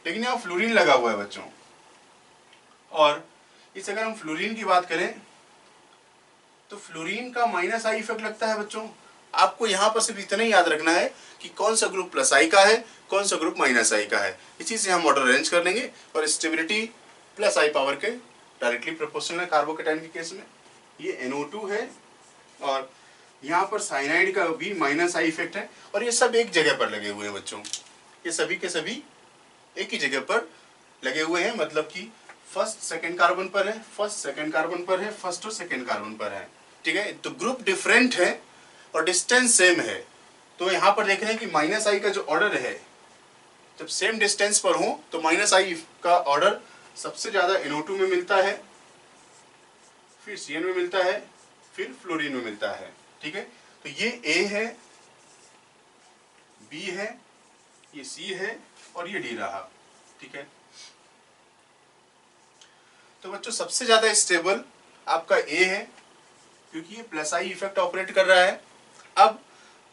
S1: लेकिन यहाँ फ्लोरीन लगा हुआ है बच्चों। और इस अगर हम फ्लोरीन की बात करें तो फ्लोरीन का माइनस आई इफेक्ट लगता है बच्चों। आपको यहाँ पर सिर्फ इतना ही याद रखना है कि कौन सा ग्रुप प्लस आई का है, कौन सा ग्रुप माइनस आई का है। इसी से हम ऑर्डर अरेंज कर लेंगे, और स्टेबिलिटी प्लस आई पावर के डायरेक्टली प्रोपोर्शनल है कार्बोकैटायन के केस में। ये NO2 है, और यहाँ पर साइनाइड का भी माइनस आई इफेक्ट है, और ये सब एक जगह पर लगे हुए हैं बच्चों। ये सभी के सभी एक ही जगह पर लगे हुए हैं, मतलब कि फर्स्ट सेकंड कार्बन पर है, फर्स्ट सेकंड कार्बन पर है, फर्स्ट और सेकंड कार्बन पर है। ठीक है, तो ग्रुप डिफरेंट है और डिस्टेंस सेम है, तो यहाँ पर देख रहे हैं कि माइनस आई का जो ऑर्डर है, जब सेम डिस्टेंस पर हो तो माइनस आई का ऑर्डर सबसे ज्यादा NO2 में मिलता है, फिर CN में मिलता है, फिर फ्लोरीन में मिलता है। ठीक है, तो ये A है, B है, ये C है और ये D रहा। ठीक है, तो बच्चों सबसे ज्यादा स्टेबल आपका A है, क्योंकि ये प्लस आई इफेक्ट ऑपरेट कर रहा है। अब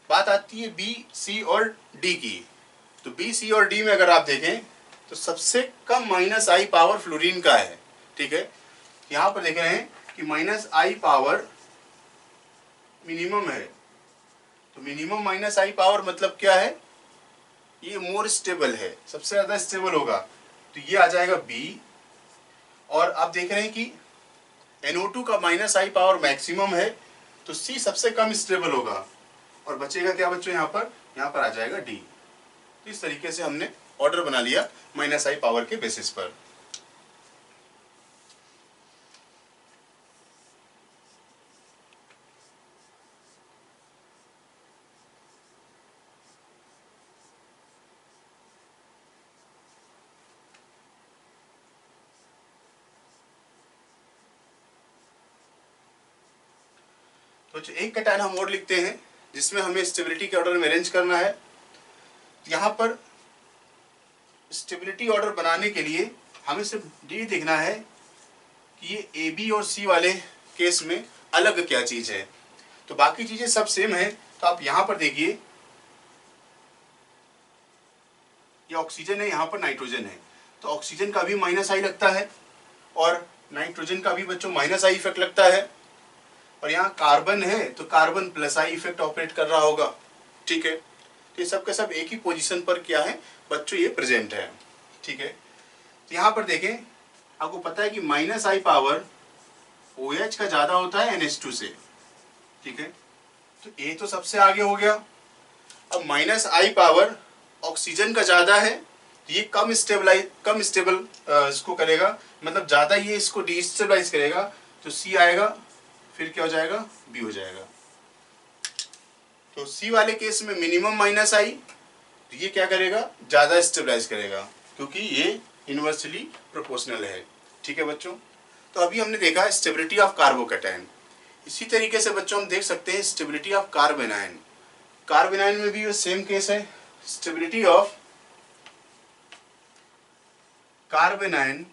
S1: बात आती है B, C और D की। तो B, C और D में अगर आप देखें तो सबसे कम माइनस आई पावर फ्लोरीन का है। ठीक है, यहाँ पर देख रहे हैं कि माइनस आई पावर मिनिमम है, तो मिनिमम माइनस आई पावर मतलब क्या है, ये मोर स्टेबल है, सबसे ज्यादा स्टेबल होगा, तो ये आ जाएगा B। और आप देख रहे हैं कि NO2 का माइनस आई पावर मैक्सिमम है, तो C सबसे कम स्टेबल होगा, और बचेगा क्या बच्चों, यहाँ पर आ जाएगा D। तो इस तरीके से हमने ऑर्डर बना लिया माइनस आई पावर के बेसिस पर। तो एक कैटायन हम और लिखते हैं जिसमें हमें स्टेबिलिटी के ऑर्डर में अरेंज करना है। यहाँ पर स्टेबिलिटी ऑर्डर बनाने के लिए हमें सिर्फ ये देखना है कि ये ए बी और सी वाले केस में अलग क्या चीज है, तो बाकी चीजें सब सेम है। तो आप यहाँ पर देखिए, ये ऑक्सीजन है, यहाँ पर नाइट्रोजन है, तो ऑक्सीजन का भी माइनस आई लगता है और नाइट्रोजन का भी बच्चों माइनस आई इफेक्ट लगता है, और यहाँ कार्बन है तो carbon plus I effect operate कर रहा होगा। ठीक है, तो ये सब के सब एक ही पोजीशन पर क्या है बच्चों, ये प्रेजेंट है। ठीक है, तो यहाँ पर देखें, आपको पता है कि माइनस आई पावर OH का ज्यादा होता है NH2 से। ठीक है, तो A तो सबसे आगे हो गया। अब माइनस आई पावर ऑक्सीजन का ज्यादा है, तो ये कम स्टेबल इसको करेगा, मतलब ज्यादा ये इसको डिस्टेबलाइज करेगा, तो C आएगा, फिर क्या हो जाएगा, B हो जाएगा। तो C वाले केस में मिनिमम माइनस आई, तो ये क्या करेगा, ज्यादा स्टेबलाइज करेगा, क्योंकि ये इनवर्सली प्रोपोर्शनल है। ठीक है बच्चों, तो अभी हमने देखा स्टेबिलिटी ऑफ कार्बोकैटायन। इसी तरीके से बच्चों हम देख सकते हैं स्टेबिलिटी ऑफ कार्बेनायन। कार्बेनायन में भी सेम केस है, stability of carbanion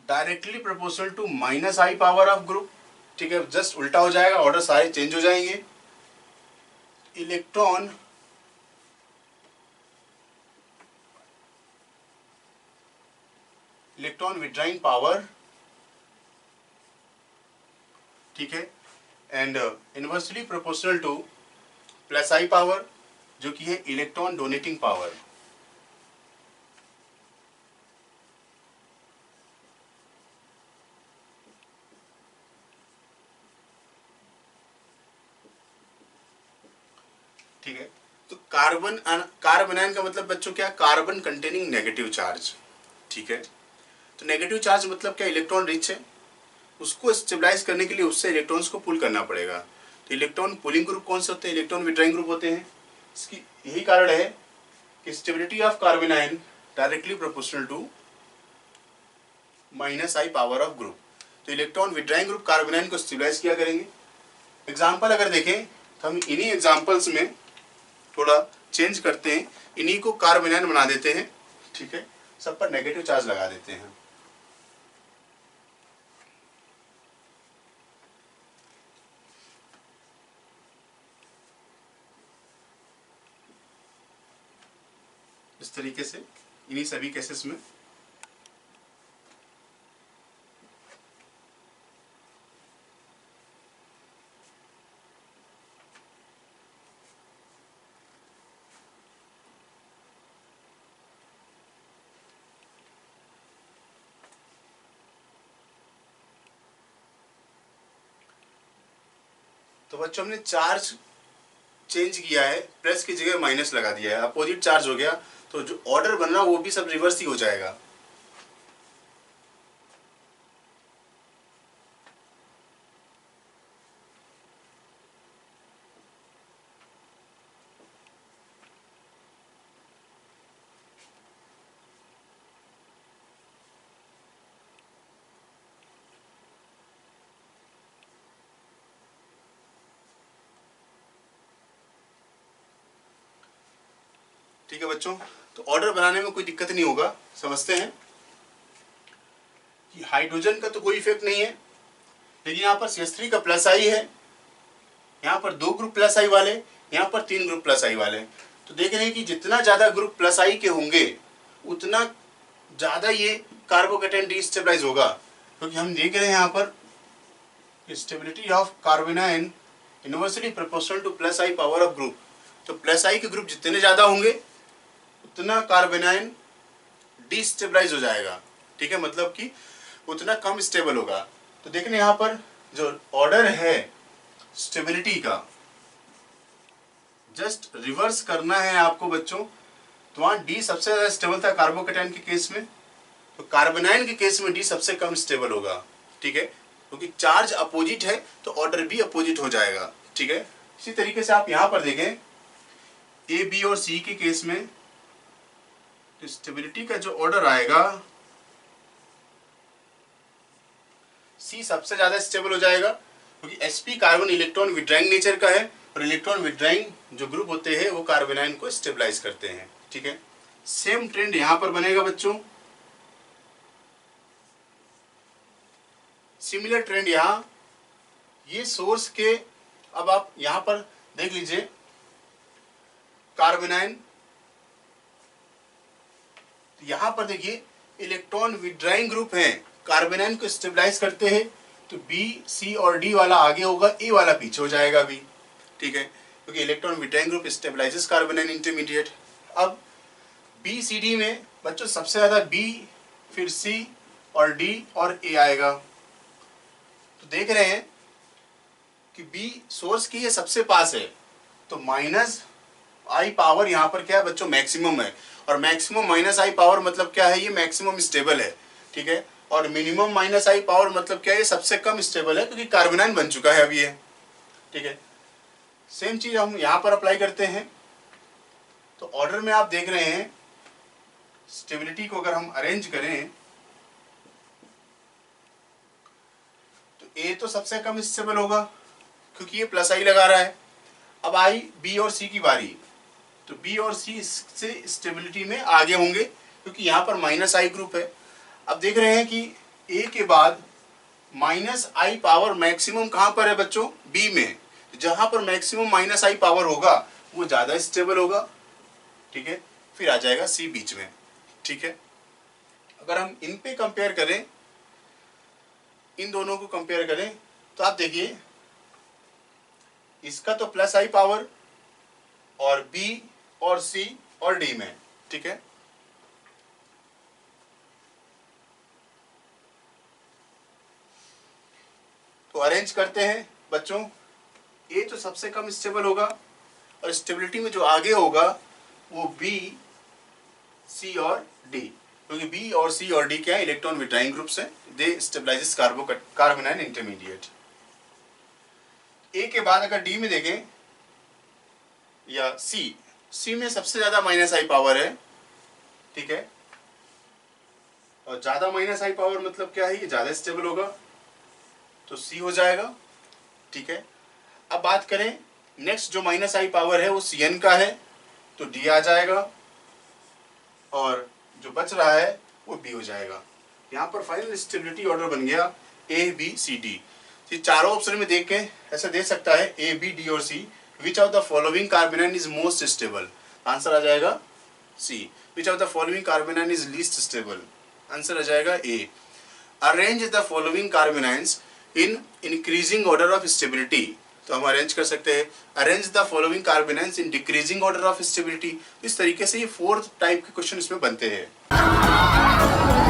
S1: directly proportional to minus I power of group. ठीक है, जस्ट उल्टा हो जाएगा, ऑर्डर सारे चेंज हो जाएंगे। इलेक्ट्रॉन विड्रॉइंग पावर, ठीक है, and inversely proportional to plus I power, जो कि है इलेक्ट्रॉन डोनेटिंग पावर। ठीक है, तो कार्बन का मतलब बच्चों क्या, कार्बन कंटेनिंग नेगेटिव चार्ज। ठीक है, तो नेगेटिव चार्ज मतलब क्या, इलेक्ट्रॉन रिच है, उसको स्टेबलाइज करने के लिए उससे इलेक्ट्रॉन्स को पुल करना पड़ेगा। तो इलेक्ट्रॉन पुलिंग ग्रुप कौन से होते हैं, इलेक्ट्रॉन विड्रॉइंग ग्रुप होते हैं। इसकी यही कारण है कि stability of carbanion directly proportional to minus I power of group. तो इलेक्ट्रॉन विड्रॉइंग ग्रुप कार्बेनायन को स्टेबलाइज किया करेंगे। एग्जाम्पल अगर देखें तो हम इन्हीं एग्जाम्पल्स में थोड़ा चेंज करते हैं, इन्हीं को कार्बेनायन बना देते हैं। ठीक है, सब पर नेगेटिव चार्ज लगा देते हैं। इस तरीके से इन्हीं सभी केसेस में तो बच्चों हमने चार्ज चेंज किया है, प्लस की जगह माइनस लगा दिया है, अपोजिट चार्ज हो गया, तो जो ऑर्डर बन रहा वो भी सब रिवर्स ही हो जाएगा। ठीक है बच्चों, तो ऑर्डर बनाने में कोई दिक्कत नहीं होगा। समझते हैं कि हाइड्रोजन का तो कोई इफेक्ट नहीं है, लेकिन यहाँ पर CH3 का प्लस आई है, यहाँ पर 2 ग्रुप प्लस आई वाले, यहाँ पर 3 ग्रुप प्लस आई वाले। तो देख रहे हैं कि जितना ज्यादा ग्रुप प्लस आई के होंगे उतना ज्यादा ये कार्बोकेटायन डिस्टेबलाइज होगा, क्योंकि हम देख रहे हैं यहाँ पर stability of carbanion inversely proportional to plus I power of group. तो प्लस आई के ग्रुप जितने ज्यादा होंगे उतना कार्बोनाइन डिस्टेबलाइज हो जाएगा। ठीक है, मतलब कि उतना कम स्टेबल होगा। तो देख रहे हैं यहाँ पर जो ऑर्डर है स्टेबिलिटी का, जस्ट रिवर्स करना है आपको बच्चों। तो वहां डी सबसे ज्यादा स्टेबल था कार्बोकेटायन के केस में, तो कार्बोनाइन के केस में डी सबसे कम स्टेबल होगा। ठीक है, क्योंकि चार्ज अपोजिट है तो ऑर्डर भी अपोजिट हो जाएगा। ठीक है, इसी तरीके से आप यहां पर देखें ए, बी और सी के केस में तो स्टेबिलिटी का जो ऑर्डर आएगा सी सबसे ज्यादा स्टेबल हो जाएगा, क्योंकि sp carbon electron withdrawing nature का है और इलेक्ट्रॉन विड्राइंग जो ग्रुप होते हैं वो कार्बोनाइन को स्टेबलाइज करते हैं। ठीक है, सेम ट्रेंड यहां पर बनेगा बच्चों, सिमिलर ट्रेंड यहां, ये सोर्स के, अब आप यहां पर देख लीजिए कार्बोनाइन, यहां पर देखिए इलेक्ट्रॉन विड्राइंग ग्रुप है, कार्बोनाइन को स्टेबलाइज करते हैं, तो बी, सी और डी वाला आगे होगा, ए वाला पीछे हो जाएगा बी। ठीक है, क्योंकि electron withdrawing group stabilises carbanion intermediate. अब बी सी डी में बच्चों सबसे ज्यादा बी, फिर सी और डी और ए आएगा। तो देख रहे हैं कि बी सोर्स की ये सबसे पास है, तो माइनस आई पावर यहाँ पर क्या है बच्चों, मैक्सिमम है, और मैक्सिमम माइनस आई पावर मतलब क्या है, ये मैक्सिमम स्टेबल है। ठीक है, और मिनिमम माइनस आई पावर मतलब क्या है, ये सबसे कम स्टेबल है, क्योंकि कार्बोनाइन बन चुका है अभी ये। ठीक है, सेम चीज हम यहाँ पर अप्लाई करते हैं। तो ऑर्डर में आप देख रहे हैं स्टेबिलिटी को अगर हम अरेंज करें तो ए तो सबसे कम स्टेबल होगा, क्योंकि ये प्लस आई लगा रहा है। अब आई, बी और सी की बारी, तो बी और सी से स्टेबिलिटी में आगे होंगे, क्योंकि यहाँ पर माइनस आई ग्रुप है। अब देख रहे हैं कि ए के बाद माइनस आई पावर मैक्सिमम कहाँ पर है बच्चों, बी में। जहां पर मैक्सिमम माइनस आई पावर होगा वो ज्यादा स्टेबल होगा। ठीक है, फिर आ जाएगा सी बीच में। ठीक है, अगर हम इन पे कंपेयर करें, इन दोनों को कंपेयर करें, तो आप देखिए इसका तो प्लस आई पावर और बी और सी और डी में। ठीक है, तो अरेंज करते हैं बच्चों, ए तो सबसे कम स्टेबल होगा और स्टेबिलिटी में जो आगे होगा वो बी, सी और डी, क्योंकि बी और सी और डी क्या है, इलेक्ट्रॉन विड्राइंग ग्रुप्स हैं, दे स्टेबलाइजेस कार्बोनाइन इंटरमीडिएट। ए के बाद अगर डी में देखें या सी में सबसे ज्यादा माइनस आई पावर है। ठीक है, और ज्यादा माइनस आई पावर मतलब क्या है, ये ज्यादा स्टेबल होगा, तो सी हो जाएगा। ठीक है, अब बात करें नेक्स्ट जो माइनस आई पावर है वो Cn का है, तो डी आ जाएगा, और जो बच रहा है वो बी हो जाएगा। यहाँ पर फाइनल स्टेबिलिटी ऑर्डर बन गया ए, बी, सी, डी। ये चारों ऑप्शन में देख के ऐसा दे सकता है ए, बी, डी और C, which of the following carbanion is most stable, answer आ जाएगा C. Which of the following carbanion is least stable, answer आ जाएगा A. Arrange the following carbanions in increasing order of stability, तो हम arrange कर सकते हैं arrange the following carbanions in decreasing order of stability. इस तरीके से ये 4th टाइप के क्वेश्चन इसमें बनते हैं।